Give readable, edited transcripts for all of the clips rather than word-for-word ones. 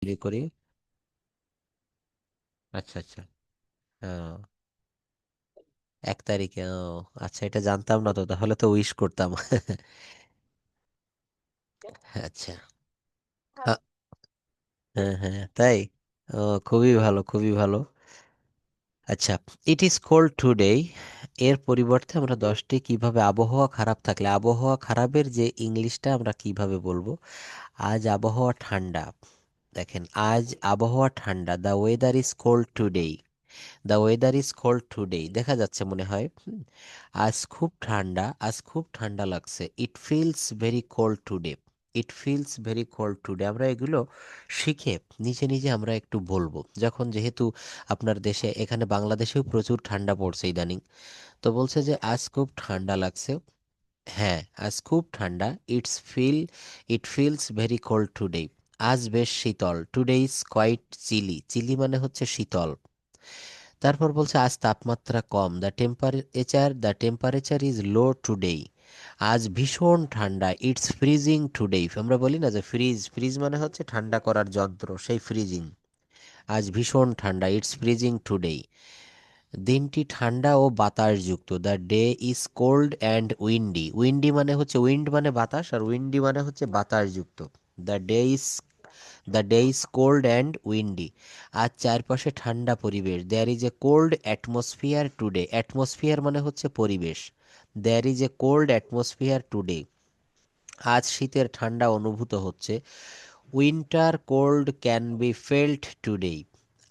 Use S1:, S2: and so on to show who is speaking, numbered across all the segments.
S1: তৈরি করি। আচ্ছা আচ্ছা। হ্যাঁ, 1 তারিখে। ও আচ্ছা, এটা জানতাম না তো, তাহলে তো উইশ করতাম। আচ্ছা। আ- হ্যাঁ হ্যাঁ, তাই। ও, খুবই ভালো, খুবই ভালো। আচ্ছা, ইট ইজ কোল্ড টুডে, এর পরিবর্তে আমরা 10টি কিভাবে আবহাওয়া খারাপ থাকলে আবহাওয়া খারাপের যে ইংলিশটা আমরা কিভাবে বলবো। আজ আবহাওয়া ঠান্ডা। দেখেন, আজ আবহাওয়া ঠান্ডা, the weather is cold today. The weather is cold today, দেখা যাচ্ছে মনে হয়। আজ খুব ঠান্ডা, আজ খুব ঠান্ডা লাগছে। It feels very cold today. It feels very cold today, আমরা এগুলো শিখে নিজে নিজে আমরা একটু বলবো, যখন যেহেতু আপনার দেশে, এখানে বাংলাদেশেও প্রচুর ঠান্ডা পড়ছে ইদানিং। তো বলছে যে আজ খুব ঠান্ডা লাগছে। হ্যাঁ, আজ খুব ঠান্ডা। It feels very cold today. আজ বেশ শীতল। Today is quite chilly. Chilly মানে হচ্ছে শীতল। তারপর বলছে আজ তাপমাত্রা কম। The temperature is low today. আজ ভীষণ ঠান্ডা। It's freezing today. আমরা বলি না যে ফ্রিজ, ফ্রিজ মানে হচ্ছে ঠান্ডা করার যন্ত্র, সেই ফ্রিজিং। আজ ভীষণ ঠান্ডা। It's freezing today. দিনটি ঠান্ডা ও বাতাসযুক্ত। The day is cold and windy. Windy মানে হচ্ছে, উইন্ড মানে বাতাস, আর উইন্ডি মানে হচ্ছে বাতাসযুক্ত। The day is the day is cold and windy. আজ চারপাশে ঠান্ডা পরিবেশ। There is a cold atmosphere today. Atmosphere মানে হচ্ছে পরিবেশ। There is a cold atmosphere today. আজ শীতের ঠান্ডা অনুভূত হচ্ছে। Winter cold can be felt today.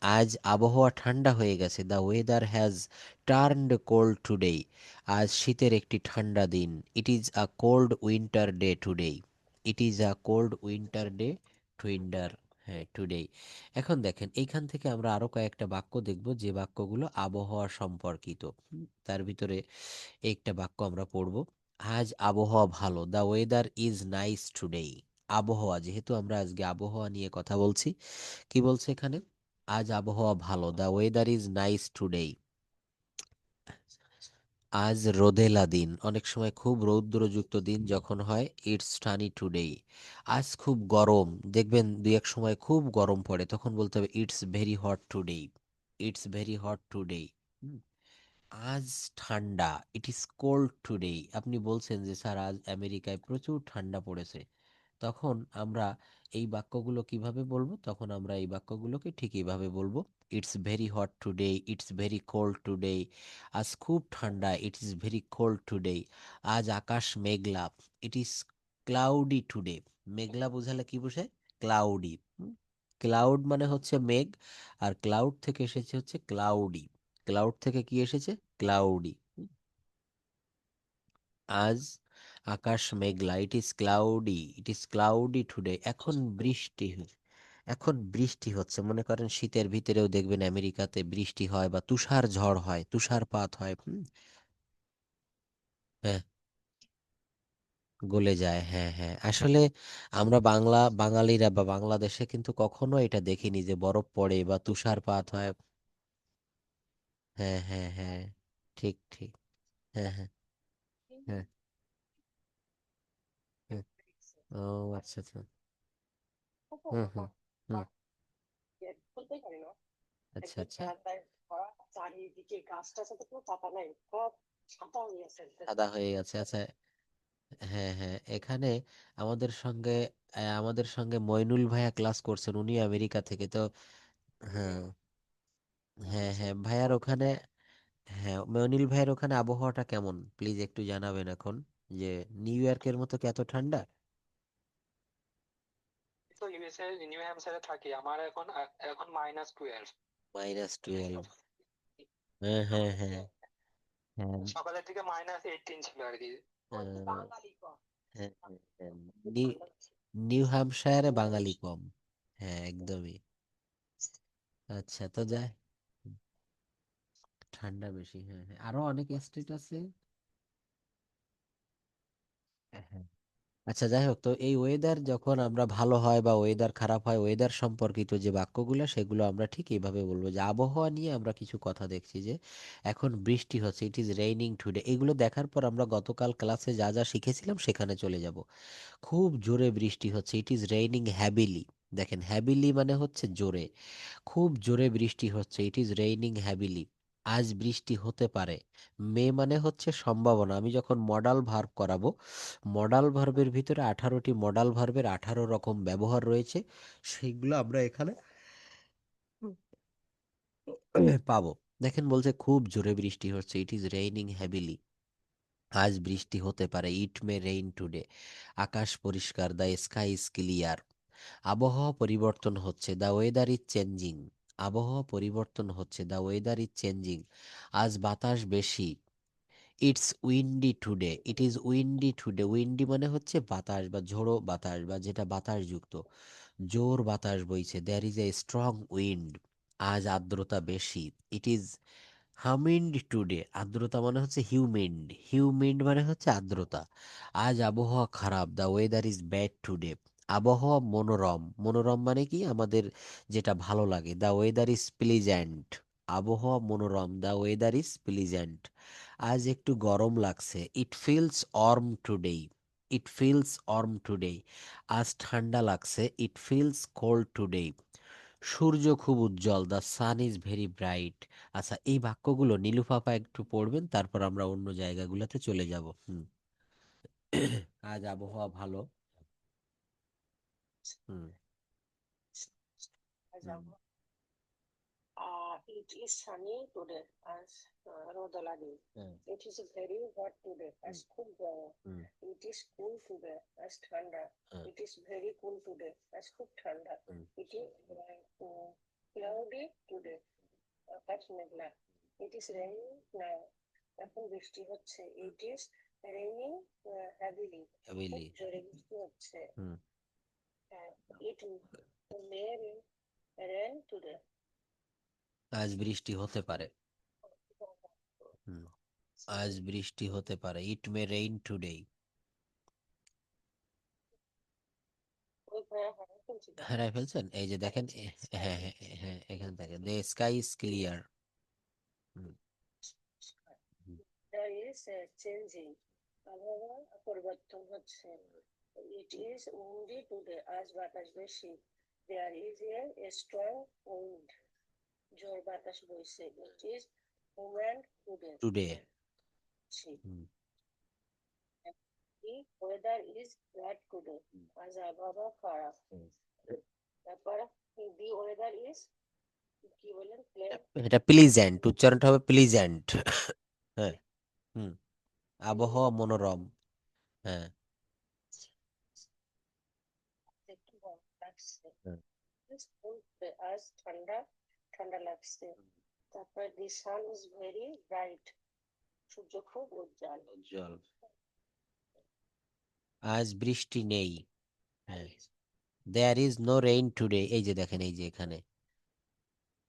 S1: আজ আবহাওয়া ঠান্ডা হয়ে গেছে। The weather has turned cold today. আজ শীতের একটি ঠান্ডা দিন। It is a cold winter day today. It is a cold winter day টুইন্ডার। হ্যাঁ, টুডে। এখন দেখেন, এইখান থেকে আমরা আরো কয়েকটা বাক্য দেখব, যে বাক্যগুলো আবহাওয়া সম্পর্কিত। তার ভিতরে একটা বাক্য আমরা পড়ব। আজ আবহাওয়া ভালো। The weather is nice today. আবহাওয়া, যেহেতু আমরা আজকে আবহাওয়া নিয়ে কথা বলছি, কি বলছে এখানে? আজ আবহাওয়া ভালো। The weather is nice today. আজ রোদেলা দিন, অনেক সময় খুব রৌদ্রযুক্ত দিন যখন হয়। It's sunny today. আজ খুব গরম, দেখবেন দুই এক সময় খুব গরম পড়ে, তখন বলতে হবে it's very hot today. It's very hot today. আজ ঠান্ডা। It is cold today. আপনি বলছেন যে স্যার আজ আমেরিকায় প্রচুর ঠান্ডা পড়েছে, তখন আমরা এই বাক্যগুলো কিভাবে বলবো? তখন আমরা এই বাক্যগুলোকে ঠিক এইভাবে বলবো। It's very hot today. It's very cold today. আজ খুব ঠান্ডা। It is very cold today. আজ আকাশ মেঘলা। It is cloudy today. মেঘলা বোঝালে কি বোঝায়? ক্লাউডি। ক্লাউড মানে হচ্ছে মেঘ, আর ক্লাউড থেকে এসেছে হচ্ছে ক্লাউডি। ক্লাউড থেকে কি এসেছে? ক্লাউডি। আজ আকাশ মেঘলা। It is cloudy. It is cloudy today. এখন বৃষ্টি হচ্ছে। মনে করেন শীতের ভিতরেও দেখবেন আমেরিকাতে বৃষ্টি হয়, বা তুষার ঝড় হয়, তুষারপাত হয়। হ্যাঁ, গলে যায়। হ্যাঁ হ্যাঁ, আসলে আমরা বাঙালিরা বা বাংলাদেশে কিন্তু কখনো এটা দেখিনি যে বরফ পড়ে বা তুষারপাত হয়। হ্যাঁ হ্যাঁ হ্যাঁ, ঠিক ঠিক। হ্যাঁ হ্যাঁ হ্যাঁ হ্যাঁ। ও, আচ্ছা আচ্ছা। হুম হুম হুম। আচ্ছা আচ্ছা। সাদা হয়ে গেছে, আচ্ছা। হ্যাঁ হ্যাঁ, এখানে আমাদের সঙ্গে মইনুল ভাইয়া ক্লাস করছেন, উনি আমেরিকা থেকে তো। হ্যাঁ হ্যাঁ হ্যাঁ, ভাইয়ার ওখানে। হ্যাঁ, মইনুল ভাইয়ের ওখানে আবহাওয়াটা কেমন প্লিজ একটু জানাবেন এখন, যে নিউ ইয়র্কের মতো কি এত ঠান্ডা? -12। হ্যাঁ হ্যাঁ হ্যাঁ হ্যাঁ। হ্যাঁ হ্যাঁ হ্যাঁ। নিউ নিউ হ্যাম্পশায়ারে বাঙালি কম। হ্যাঁ, একদমই। আচ্ছা, তো যায়। ঠান্ডা বেশি, হ্যাঁ হ্যাঁ, আরো অনেক স্টেট আছে। হ্যাঁ। আচ্ছা, যাই হোক, তো এই ওয়েদার যখন আমরা ভালো হয় বা ওয়েদার খারাপ হয়, ওয়েদার সম্পর্কিত যে বাক্যগুলো, সেগুলো আমরা ঠিক এইভাবে বলবো, যে আবহাওয়া নিয়ে আমরা কিছু কথা দেখছি, যে এখন বৃষ্টি হচ্ছে, ইট ইজ রেইনিং টুডে। এগুলো দেখার পর আমরা গতকাল ক্লাসে যা যা শিখেছিলাম সেখানে চলে যাব। খুব জোরে বৃষ্টি হচ্ছে, ইট ইজ রেইনিং হ্যাভিলি। দেখেন হ্যাভিলি মানে হচ্ছে জোরে, খুব জোরে বৃষ্টি হচ্ছে, ইট ইজ রেইনিং হ্যাভিলি। আজ বৃষ্টি হতে পারে। মে মানে হচ্ছে সম্ভাবনা। আমি যখন মডাল ভার্ব করাবো, মডাল ভার্বের ভিতরে 18টি মডাল ভার্বের 18 রকম ব্যবহার রয়েছে, সেইগুলো আমরা এখানে পাবো। দেখেন বলছে খুব জোরে বৃষ্টি হচ্ছে, ইট ইজ রেইনিং হ্যাভিলি। আজ বৃষ্টি হতে পারে, ইট মে রেইন টুডে। আকাশ পরিষ্কার, দ্য স্কাই ইজ ক্লিয়ার। আবহাওয়া পরিবর্তন হচ্ছে, দ্য ওয়েদার ইজ চেঞ্জিং। আবহাওয়া পরিবর্তন হচ্ছে, দ্য ওয়েদার ইজ চেঞ্জিং। আজ বাতাস বেশি, it's Windy today. It is Windy today. Windy মানে হচ্ছে বাতাস বা ঝোড়ো বাতাস বা যেটা বাতাসযুক্ত, জোর বাতাস বইছে। There is a strong wind. আজ আর্দ্রতা বেশি, ইট ইজ হামিন্ড টুডে। আর্দ্রতা মানে হচ্ছে হিউমিন্ড, হিউমিন্ড মানে হচ্ছে আর্দ্রতা। আজ আবহাওয়া খারাপ, the weather is bad today. আবহাওয়া মনোরম, মনোরম মানে কি আমাদের যেটা ভালো লাগে। The weather is pleasant. আবহাওয়া মনোরম, দ্য ওয়েদার ইজ প্লিজেন্ট। আজ একটু গরম লাগছে, it feels warm today. It feels warm today. আজ ঠান্ডা লাগছে, ইট ফিলস কোল্ড টুডে। সূর্য খুব উজ্জ্বল, the sun is very bright. আচ্ছা, এই বাক্যগুলো নীলুফাপা একটু পড়বেন, তারপর আমরা অন্য জায়গাগুলোতে চলে যাব। আজ আবহাওয়া ভালো। হুম হুম
S2: It is sunny today as রোদ লাগে।
S1: হ্যাঁ,
S2: It is very hot today as
S1: হুম
S2: খুব গরম।
S1: হুম
S2: It is cool today as ঠান্ডা।
S1: হ্যাঁ,
S2: It is very cool today as খুব ঠান্ডা।
S1: হুম।
S2: It is cloudy today Akash Meghla. It is raining now এখন বৃষ্টি হচ্ছে। It is raining heavily খুব
S1: হ্যাবিলি।
S2: জোরে বৃষ্টি হচ্ছে।
S1: হুম।
S2: It may rain today
S1: আজ বৃষ্টি হতে পারে। হুম। আজ বৃষ্টি হতে পারে, ইট মে রেইন টুডে।
S2: ওই ভাইয়া হারাই ফেলছি তো।
S1: হারাই ফেলছেন, এই যে দেখেন হ্যাঁ হ্যাঁ হ্যাঁ, এখানে দেখেন the sky is clear.
S2: There is a changing আবহাওয়া পরিবর্তন হচ্ছে। It is windy today আজ বাতাস বেশি। There is a strong wind ঝড় বাতাস বইছে। It is humid today
S1: today.
S2: The weather is bad today আজ আবহাওয়া খারাপ। তারপর the weather is কি বলেন
S1: এটা প্লিজেন্ট, উচ্চারণটা হবে প্লিজেন্ট। হ্যাঁ। হুম। আবহাওয়া মনোরম। হ্যাঁ
S2: একটু গরম লাগছে।
S1: হ্যাঁ,
S2: আজ ঠান্ডা ঠান্ডা লাগছে। তারপর the sun is very bright সূর্য খুব উজ্জ্বল।
S1: উজ্জ্বল। আজ বৃষ্টি নেই। হ্যাঁ, there is no rain today. এই যে দেখেন, এই যে এখানে।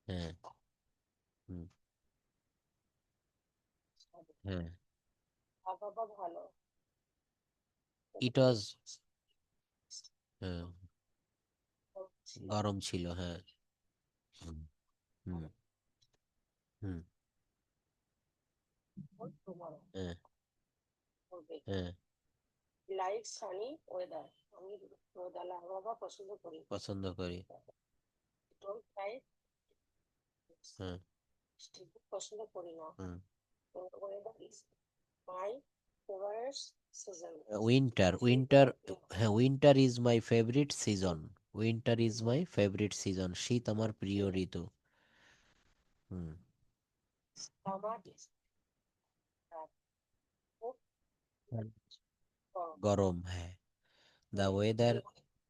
S1: হ্যাঁ। হুম। হ্যাঁ।
S2: আবহাওয়া ভালো।
S1: ইট ওয়াজ। হ্যাঁ, গরম ছিল। হ্যাঁ। হুম হুম হুম হ্যাঁ হ্যাঁ,
S2: লাইক সানি ওয়েদার আমি রোদালা আবহাওয়া পছন্দ করি।
S1: পছন্দ করি।
S2: ডোন্ট লাইক
S1: হ্যাঁ।
S2: বৃষ্টি পছন্দ করি না।
S1: হুম।
S2: Weather is my favourite season
S1: winter,
S2: শীত
S1: উইন্টার।
S2: আমার প্রিয়।
S1: হ্যাঁ, winter is my favourite season. Winter is my favourite season, শীত আমার প্রিয় ঋতু। হুম।
S2: আমার খুব গরম।
S1: গরম, হ্যাঁ। The weather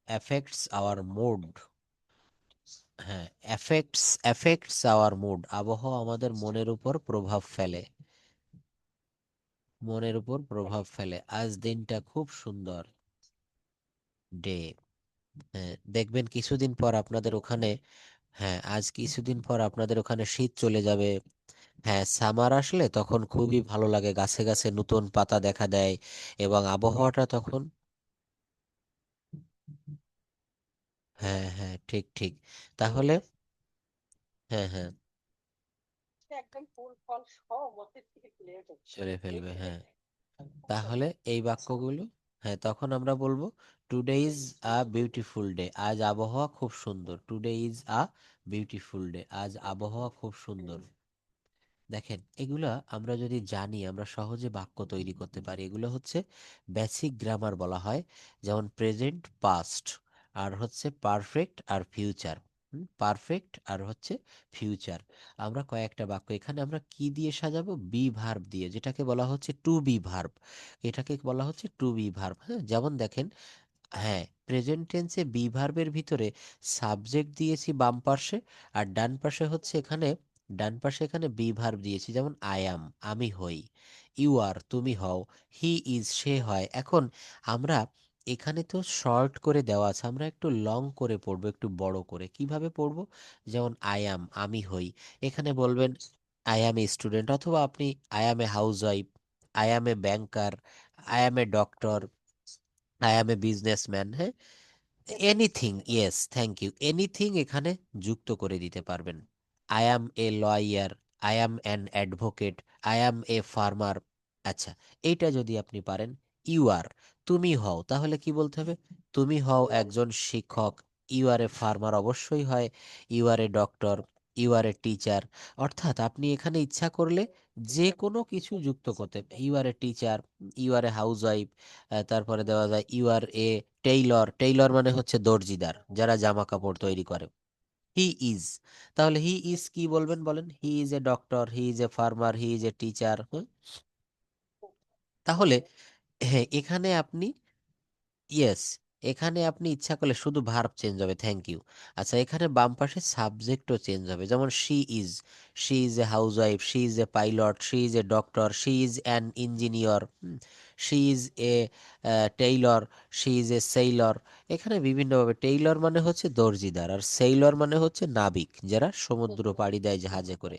S1: affects our mood. হ্যাঁ, অ্যাফেক্টস আওয়ার মুড। আবহাওয়া আমাদের মনের উপর প্রভাব ফেলে, মনের উপর প্রভাব ফেলে। আজ দিনটা খুব সুন্দর ডে। হ্যাঁ, দেখবেন কিছুদিন পর আপনাদের ওখানে, হ্যাঁ আজ কিছুদিন পর আপনাদের ওখানে শীত চলে যাবে। হ্যাঁ, সামার আসলে তখন খুবই ভালো লাগে, গাছে গাছে নতুন পাতা দেখা দেয় এবং আবহাওয়াটা তখন। হ্যাঁ হ্যাঁ, ঠিক ঠিক। তাহলে হ্যাঁ হ্যাঁ,
S2: একদম ফুল ফল সব মধ্যে থেকে ফুলে উঠেছে।
S1: চলে
S2: এই
S1: ফেলবে।
S2: যে
S1: হ্যাঁ,
S2: দেখেন
S1: তাহলে এই বাক্যগুলো হ্যাঁ, তখন আমরা বলবো today is a beautiful day, আজ আবহাওয়া খুব সুন্দর। Today is a beautiful day, আজ আবহাওয়া খুব সুন্দর। দেখেন, এগুলা আমরা যদি জানি আমরা সহজে বাক্য তৈরি করতে পারি। এগুলো হচ্ছে বেসিক গ্রামার বলা হয়, যেমন প্রেজেন্ট, পাস্ট, আর হচ্ছে পারফেক্ট আর ফিউচার। পারফেক্ট আর হচ্ছে ফিউচার। আমরা কয়েকটা বাক্য এখানে আমরা কি দিয়ে সাজাবো? বি ভার্ব দিয়ে, যেটাকে বলা হচ্ছে টু বি ভার্ব। এটাকে বলা হচ্ছে টু বি ভার্ব। হ্যাঁ, যেমন দেখেন, হ্যাঁ, প্রেজেন্ট টেন্সে বি ভার্বের ভিতরে সাবজেক্ট দিয়েছি বাম পাশে, আর ডান পাশে হচ্ছে এখানে, ডান পাশে এখানে বি ভার্ব দিয়েছি, যেমন আই অ্যাম, আমি হই, ইউ আর, তুমি হও, হি ইজ, সে হয়। এখন আমরা এখানে তো শর্ট করে দেওয়া আছে, আমরা একটু লং করে পড়বো, একটু বড় করে। কিভাবে পড়বো? যেমন আই অ্যাম, আমি হই, এখানে বলবেন আই অ্যাম এ স্টুডেন্ট, অথবা আপনি I am a housewife, I am a banker, I am a doctor, I am a businessman. হ্যাঁ, anything, yes, thank you, anything এখানে যুক্ত করে দিতে পারবেন। I am a lawyer, I am an advocate, I am a farmer. আচ্ছা, এইটা যদি আপনি পারেন, ইউ আর, তুমি হও, তাহলে কি বলতে হবে? তুমি হও একজন শিক্ষক। ইউ আর এ ফার্মার অবশ্যই হয়। You are a doctor, you are a teacher. অর্থাৎ আপনি এখানে ইচ্ছা করলে যে কোনো কিছু যুক্ত করতে, you are a teacher, you are a housewife, তারপরে দেওয়া যায় you are a tailor. Tailor মানে হচ্ছে দর্জিদার, যারা জামা কাপড় তৈরি করে। হি ইজ, তাহলে হি ইজ কি বলবেন বলেন? He is a doctor, he is a farmer, he is a teacher. তাহলে হ্যাঁ, এখানে আপনি, ইয়েস, এখানে আপনি ইচ্ছা করলে শুধু ভার্ব চেঞ্জ হবে, থ্যাংক ইউ। আচ্ছা, এখানে বাম পাশে সাবজেক্টও চেঞ্জ হবে, যেমন she is a house wife, she is a pilot, she is a doctor, she is an engineer, she is a Taylor, she is a Sailor. এখানে বিভিন্নভাবে, টেইলর মানে হচ্ছে দর্জিদার, আর সেইলর মানে হচ্ছে নাবিক, যারা সমুদ্র পাড়ি দেয় জাহাজে করে।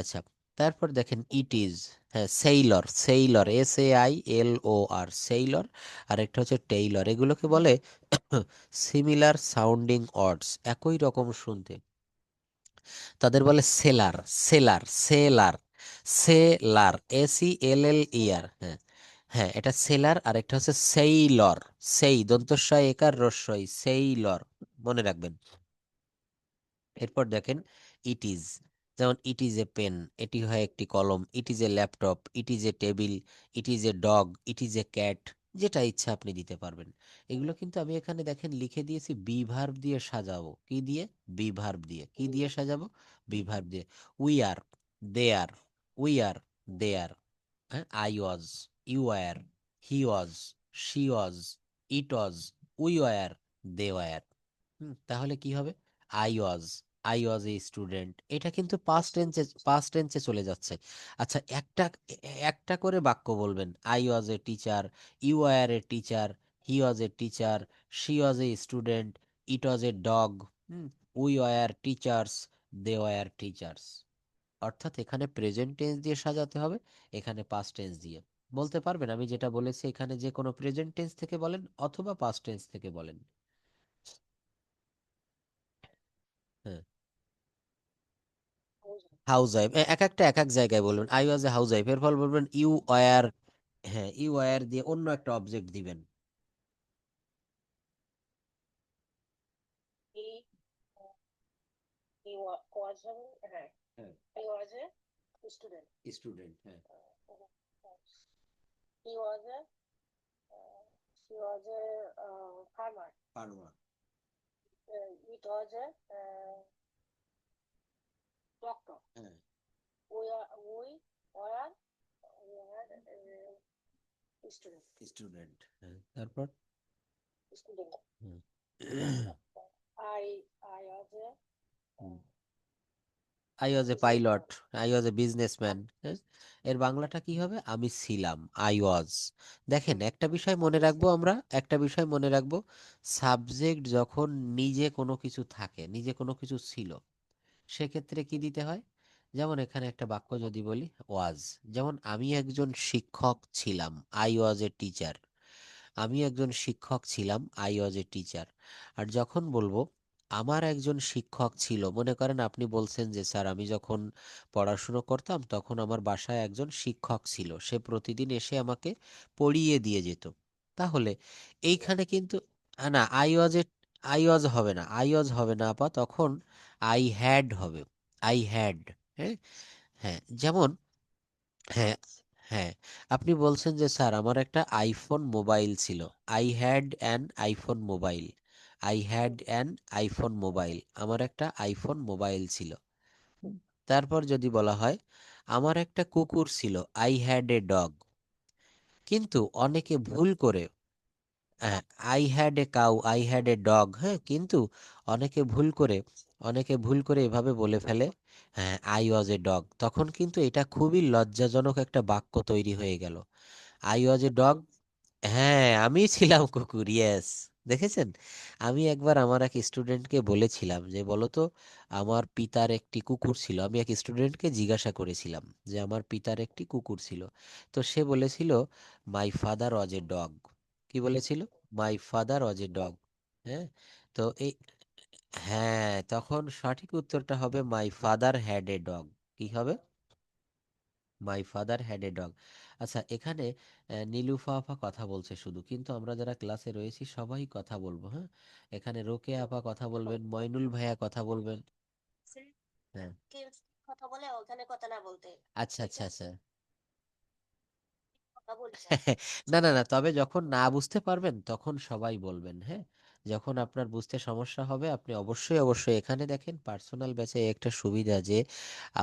S1: আচ্ছা, তারপর দেখেন ইট ইজ, হ্যাঁ, সেইলর, সেইলর, SAILOR, সেইলর। আর একটা হচ্ছে টেইলর। এগুলোকে বলে সিমিলার সাউন্ডিং ওয়ার্ডস, একই রকম শুনতে, তাদের বলে সেলার। Seller, seller, SELLER। হ্যাঁ, হ্যাঁ, এটা সেলার। আর একটা হচ্ছে সেইলর, সেই দন্তস্বয় একার রস্বই, সেইলর, মনে রাখবেন। এরপর দেখেন ইট ইজ, যেমন ইট ইজ এ পেন, এটি হয় একটি কলম, it is a laptop, it is a table, it is a dog, it is a cat. যেটা ইচ্ছা আপনি দিতে পারবেন। এগুলো কিন্তু আমি এখানে দেখেন লিখে দিয়েছি বি ভার্ব দিয়ে সাজাবো। কি দিয়ে? বি ভার্ব দিয়ে। কি দিয়ে সাজাবো? বি ভার্ব দিয়ে। We are, they are, we are, they are, হ্যাঁ, I was, you were, he was, she was, it was, we were, they were. তাহলে কি হবে? I was, I was a student. এটা কিন্তু পাস্ট টেন্সে চলে যাচ্ছে। আচ্ছা, একটা একটা করে বাক্য বলবেন। I was a teacher, you are a teacher, he was a teacher, she was a student, it was a dog, we were teachers, they were teachers. অর্থাৎ এখানে প্রেজেন্ট টেন্স দিয়ে সাজাতে হবে, এখানে পাস্ট টেন্স দিয়ে। বলতে পারবেন আমি যেটা বলেছি, এখানে যে কোনো প্রেজেন্ট টেন্স থেকে বলেন অথবা পাস্ট টেন্স থেকে বলেন। হ্যাঁ, হাউস ওয়াইফ, এক একটা এক এক জায়গায় বলবেন। I was a house wife, এর ফল বলবেন ইউ ওয়ার। হ্যাঁ, ইউ ওয়ার দিয়ে অন্য একটা অবজেক্ট দিবেন।
S2: He he was
S1: হ্যাঁ,
S2: he was a student.
S1: Student, হ্যাঁ,
S2: He was a she was a farmer.
S1: Farmer,
S2: It was a doctor.
S1: হ্যাঁ,
S2: We are student.
S1: স্টুডেন্ট, হ্যাঁ, তারপর
S2: Student.
S1: Hmm,
S2: I was a
S1: hmm, I was a pilot, I was a businessman. এর বাংলাটা কি হবে? আমি ছিলাম, আই ওয়াজ। দেখেন, একটা বিষয় মনে রাখবো আমরা, একটা বিষয় মনে রাখবো, সাবজেক্ট যখন নিজে কোনো কিছু থাকে, নিজে কোনো কিছু ছিল, সেক্ষেত্রে কি দিতে হয়? যেমন এখানে একটা বাক্য যদি বলি, ওয়াজ, যেমন আমি একজন শিক্ষক ছিলাম, আই ওয়াজ এ টিচার। আমি একজন শিক্ষক ছিলাম, আই ওয়াজ এ টিচার। আর যখন বলবো আমার একজন শিক্ষক ছিল, মনে করেন আপনি বলছেন যে স্যার, আমি যখন পড়াশুনো করতাম তখন আমার বাসায় একজন শিক্ষক ছিল, সে প্রতিদিন এসে আমাকে পড়িয়ে দিয়ে যেত। তাহলে এইখানে কিন্তু না, I was A, I was হবে না, আই ওয়াজ হবে না আপা, তখন আই হ্যাড হবে, আই হ্যাড। হ্যাঁ, হ্যাঁ, যেমন, হ্যাঁ, হ্যাঁ, আপনি বলছেন যে স্যার আমার একটা আইফোন মোবাইল ছিল, I had an iPhone mobile, I had an iPhone mobile, আমার একটা আইফোন মোবাইল ছিল। তারপর যদি বলা হয় আমার একটা কুকুর ছিল, আই হ্যাড এ ডগ, কিন্তু অনেকে ভুল করে, হ্যাঁ, I had a cow, I had a dog, হ্যাঁ, কিন্তু অনেকে ভুল করে, অনেকে ভুল করে এভাবে বলে ফেলে, হ্যাঁ, আই ওয়াজ এ ডগ, তখন কিন্তু এটা খুবই লজ্জাজনক একটা বাক্য তৈরি হয়ে গেল। আই ওয়াজ এ ডগ, হ্যাঁ, আমি ছিলাম কুকুর, ইয়েস। দেখেছেন, আমি একবার আমার এক স্টুডেন্টকে বলেছিলাম যে বলো তো, আমার পিতার একটি কুকুর ছিল, আমি এক স্টুডেন্টকে জিজ্ঞাসা করেছিলাম যে আমার পিতার একটি কুকুর ছিল, তো সে বলেছিল my father was a dog. কি বলেছিল? My father was a dog. হ্যাঁ, তো এই, হ্যাঁ, তখন সঠিক উত্তরটা হবে my father had a dog. কি হবে? My father had a dog. আচ্ছা, এখানে নীলুফা আপা কথা বলছে শুধু, কিন্তু আমরা যারা ক্লাসে রয়েছি সবাই কথা বলবো, হ্যাঁ। এখানে রোকে আপা কথা বলবেন, মইনুল ভাইয়া কথা বলবেন। হ্যাঁ,
S2: কথা বলে ওখানে কথা না বলতে
S1: আচ্ছা, আচ্ছা, আচ্ছা।
S2: কথা বলি না।
S1: না, না, না, তবে যখন না বুঝতে পারবেন তখন সবাই বলবেন, হ্যাঁ। যখন আপনার বুঝতে সমস্যা হবে আপনি অবশ্যই, অবশ্যই, এখানে দেখেন পার্সোনাল ব্যাচে একটা সুবিধা যে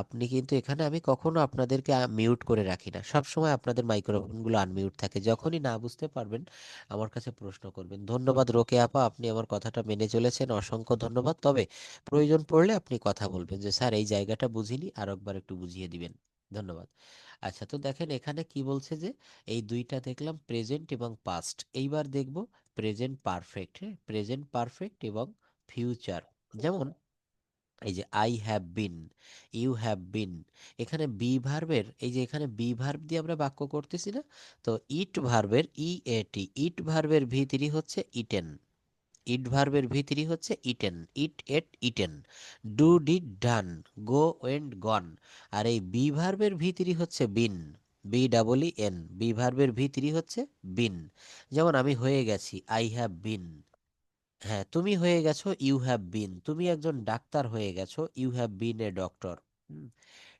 S1: আপনি কিন্তু এখানে, আমি কখনো আপনাদেরকে মিউট করে রাখি না, সব সময় আপনাদের মাইক্রোফোনগুলো আনমিউট থাকে, যখনই না বুঝতে পারবেন আমার কাছে প্রশ্ন করবেন। ধন্যবাদ রোকে আপা, আপনি আমার কথাটা মেনে চলেছেন, অসংখ্য ধন্যবাদ। তবে প্রয়োজন পড়লে আপনি কথা বলবেন যে স্যার এই জায়গাটা বুঝিনি, আর একবার একটু বুঝিয়ে দিবেন। ধন্যবাদ। আচ্ছা, তো দেখেন এখানে কি বলছে যে এই দুইটা দেখলাম প্রেজেন্ট এবং পাস্ট, এইবার দেখব প্রেজেন্ট পারফেক্ট। হ্যাঁ, প্রেজেন্ট পারফেক্ট এবং ফিউচার। যেমন এই যে I have been, you have been, এখানে বি ভার্বের, এই যে এখানে বি ভার্ব দিয়ে আমরা বাক্য করতেছি না, তো ইট ভার্বের ই এ টি, ইট ভার্বের ভি থ্রি হচ্ছে ইটেন, ইট ভার্বের ভি3 হচ্ছে eaten, eat ate eaten, do did done, go went gone. আর এই বি ভার্বের ভি3 হচ্ছে been, B double E N, be ভার্বের ভি3 হচ্ছে বিন। যেমন আমি হয়ে গেছি, আই হ্যাভ বিন। হ্যাঁ, তুমি হয়ে গেছো, ইউ হ্যাভ বিন, তুমি একজন ডাক্তার হয়ে গেছো, you have been a doctor.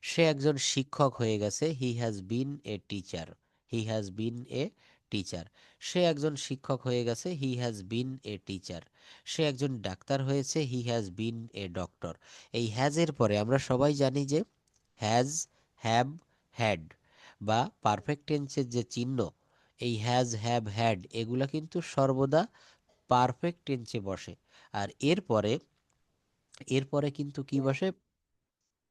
S1: সে একজন শিক্ষক হয়ে গেছে, he has been a teacher, he has been a teacher. সে একজন শিক্ষক হয়ে গেছে, he has been a teacher. সে একজন ডাক্তার হয়েছে, হি হ্যাজ বিন এ ডক্টর। এই হ্যাজের পরে আমরা সবাই জানি যে হ্যাজ, হ্যাভ, হ্যাড বা পারফেক্ট টেন্সের যে চিহ্ন, এই হ্যাজ, হ্যাভ, হ্যাড এগুলা কিন্তু সর্বদা পারফেক্ট টেন্সে বসে। আর এরপরে, এরপরে কিন্তু কি বসে?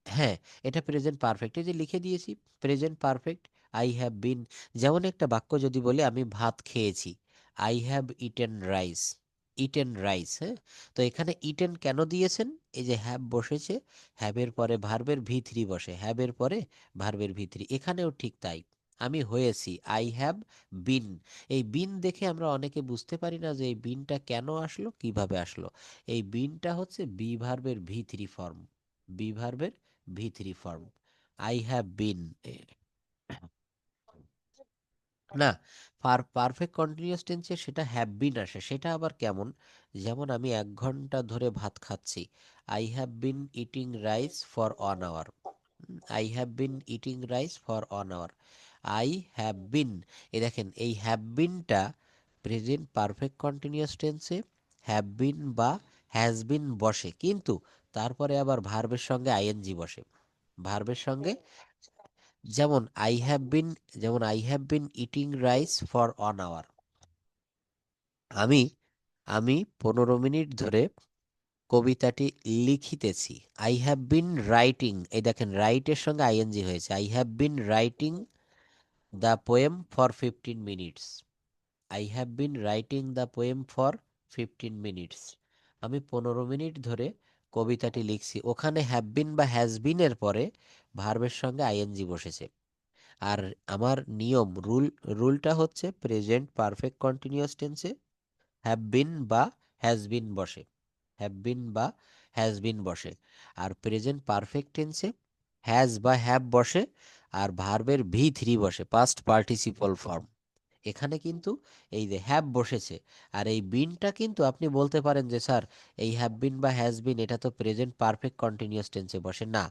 S1: হ্যাঁ, এটা প্রেজেন্ট পারফেক্ট, এই যে লিখে দিয়েছি present perfect, I have been. যেমন একটা বাক্য যদি বলি আমি ভাত খেয়েছি, I have eaten rice, eaten rice, হ্যাঁ। তো এখানে ইটেন কেন দিয়েছেন? এই যে হ্যাভ বসেছে, হ্যাভের পরে ভার্বের ভি3 বসে, হ্যাভের পরে ভার্বের ভি3, এখানেও ঠিক তাই। আমি হয়েছি, আই হ্যাভ বিন। এই বিন দেখে আমরা অনেকে বুঝতে পারি না যে এই বিনটা কেন আসলো, কিভাবে আসলো। এই বিনটা হচ্ছে বি ভার্বের ভি3 ফর্ম, বি ভার্বের ভি3 ফর্ম। আই হ্যাভ বিন, না, পারফেক্ট কন্টিনিউয়াস টেন্সে সেটা হ্যাভ বিন আসে, সেটা আবার কেমন? যেমন আমি 1 ঘন্টা ধরে ভাত খাচ্ছি, I have been eating rice for 1 hour, I have been eating rice for 1 hour, I have been. এই দেখেন এই হ্যাভ বিনটা প্রেজেন্ট পারফেক্ট কন্টিনিউয়াস টেন্সে হ্যাভ বিন বা হ্যাজ বিন বসে, কিন্তু তারপরে আবার ভার্বের সঙ্গে আইএনজি বসে, ভার্বের সঙ্গে। যেমন আই হ্যাভ বিন, যেমন I have been eating rice for 1 hour, আমি আমি 15 মিনিট ধরে কবিতাটি লিখিতেছি। আই হ্যাভ বিন রাইটিং, এই দেখেন রাইটের সঙ্গে আইএনজি হয়েছে, I have been writing the poem for 15 minutes, I have been writing the poem for 15 minutes, আমি 15 মিনিট ধরে কবিতাটি লিখছি, ওখানে হ্যাভ বিন বা হ্যাজ বিনের পরে ভার্বের সঙ্গে আইএনজি বসেছে। আর আমার নিয়ম, রুলটা হচ্ছে প্রেজেন্ট পারফেক্ট কন্টিনিউয়াস টেন্সে হ্যাভ বিন বা হ্যাজ বিন বসে, হ্যাভ বিন বা হ্যাজ বিন বসে। আর প্রেজেন্ট পারফেক্ট টেন্সে হ্যাজ বা হ্যাভ বসে, আর ভার্বের ভি3 বসে, পাস্ট পার্টিসিপল ফর্ম। এখানে কিন্তু এই যে হ্যাভ বসেছে, আর এই বিনটা কিন্তু আপনি বলতে পারেন যে স্যার এই হ্যাভ বিন বা হ্যাজ বিন এটা তো প্রেজেন্ট পারফেক্ট কন্টিনিউয়াস টেন্সে বসে না,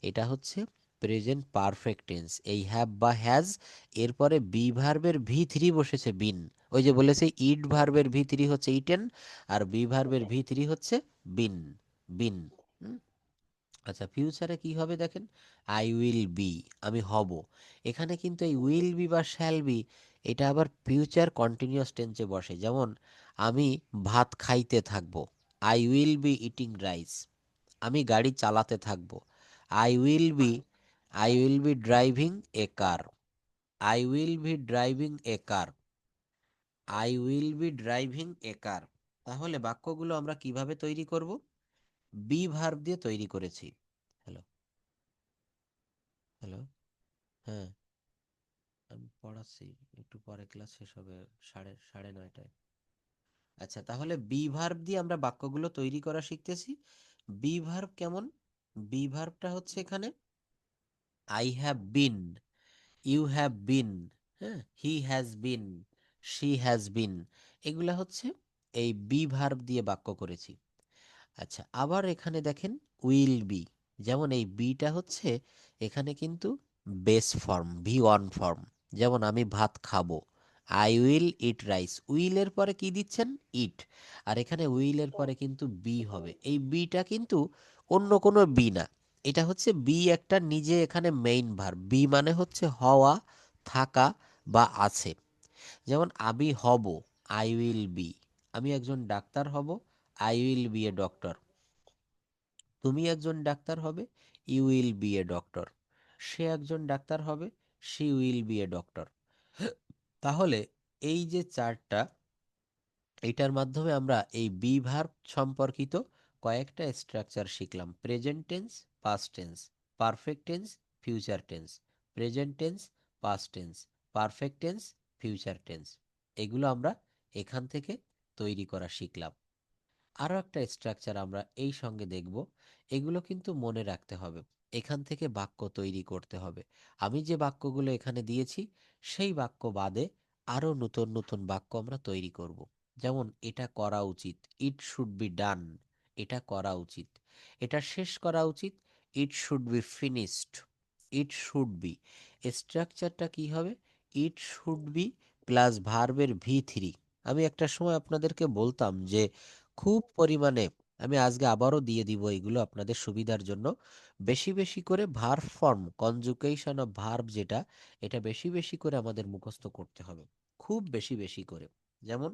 S1: এটা হচ্ছে প্রেজেন্ট পারফেক্ট টেন্স। এই হ্যাভ বা হ্যাজ এরপরে বি ভার্বের ভি থ্রি বসেছে বিন। ওই যে বলেছে ইট ভার্বের ভি থ্রি হচ্ছে ইটেন, আর বি ভার্বের ভি থ্রি হচ্ছে বিন, বিন। আচ্ছা, ফিউচারে কি হবে দেখেন, আই উইল বি, আমি হব। এখানে কিন্তু এই উইল বি বা শ্যাল বি এটা আবার ফিউচার কন্টিনিউয়াস টেন্সে বসে। যেমন আমি ভাত খাইতে থাকবো, I will be eating rice. আমি গাড়ি চালাতে থাকবো, I will be, I will be driving a car, I will be driving a car, I will be driving a car. তাহলে বাক্যগুলো আমরা কিভাবে তৈরি করব? বি ভার্ব দিয়ে তৈরি করেছি। হ্যালো, হ্যালো, হ্যাঁ, আমি পড়াচ্ছি, একটু পরে ক্লাস শেষ হবে, সাড়ে নয়টায়। আচ্ছা, তাহলে বি ভার্ব দিয়ে আমরা বাক্যগুলো তৈরি করা শিখতেছি। বি ভার্ব কেমন? বি ভার্বটা হচ্ছে এখানে I have been, you have been, হ্যাঁ, he has been, she has been. এগুলা হচ্ছে এই বি ভার্ব দিয়ে বাক্য করেছি। আচ্ছা, আবার এখানে দেখেন উইল বি, যেমন এই বিটা হচ্ছে এখানে কিন্তু base form, V one form. যেমন আমি ভাত খাবো, আই উইল ইট রাইস। উইলের পরে কি দিচ্ছেন? ইট। আর এখানে উইলের পরে কিন্তু বি হবে। এই বিটা কিন্তু অন্য কোনো বি না, এটা হচ্ছে বি একটা নিজে এখানে মেইন ভার্ব। বি মানে হচ্ছে হওয়া, থাকা বা আছে। যেমন আমি হব, আই উইল বি। আমি একজন ডাক্তার হব, I will be a doctor. তুমি একজন ডাক্তার হবে, you will be a doctor. সে একজন ডাক্তার হবে, she will be a doctor. তাহলে এই যে চারটা, এটার মাধ্যমে আমরা এই বি ভার্ব সম্পর্কিত কয়েকটা স্ট্রাকচার শিখলাম। Present tense, past tense, perfect tense, future tense. Present tense, past tense, perfect tense, future tense. এগুলো আমরা এখান থেকে তৈরি করা শিখলাম। আরও একটা স্ট্রাকচার আমরা এই সঙ্গে দেখব। এগুলো কিন্তু মনে রাখতে হবে, এখান থেকে বাক্য তৈরি করতে হবে। আমি যে বাক্যগুলো এখানে দিয়েছি সেই বাক্য বাদে আরও নতুন নতুন বাক্য আমরা তৈরি করব। যেমন এটা করা উচিত, ইট শুড বি ডান, এটা করা উচিত। এটা শেষ করা উচিত, it should be finished, it should B. স্ট্রাকচারটা কি হবে? ইট শুড বি প্লাস ভার্বের ভি থ্রি। আমি একটা সময় আপনাদেরকে বলতাম যে খুব পরিমাণে, আমি আজকে আবারও দিয়ে দিব এগুলো আপনাদের সুবিধার জন্য, বেশি বেশি করে verb form, conjugation of verb যেটা, এটা বেশি বেশি করে আমাদের মুখস্থ করতে হবে, খুব বেশি বেশি করে। যেমন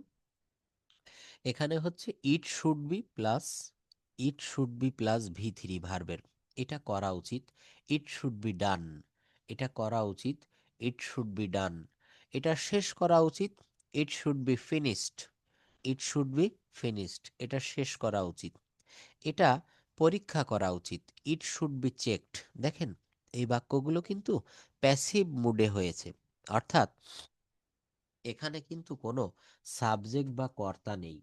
S1: এখানে হচ্ছে ইট should be plus, it should be plus V three ভার্বের, এটা করা উচিত। ইট শুড বি ডান, এটা করা উচিত। It should be done. এটা শেষ করা উচিত, it should be finished, it should be finished. এটা শেষ করা উচিত। এটা পরীক্ষা করা উচিত, ইট শুড বি চেকড। দেখেন, এই বাক্যগুলো কিন্তু প্যাসিভ মুডে হয়েছে, অর্থাৎ এখানে কিন্তু কোনো সাবজেক্ট বা কর্তা নেই।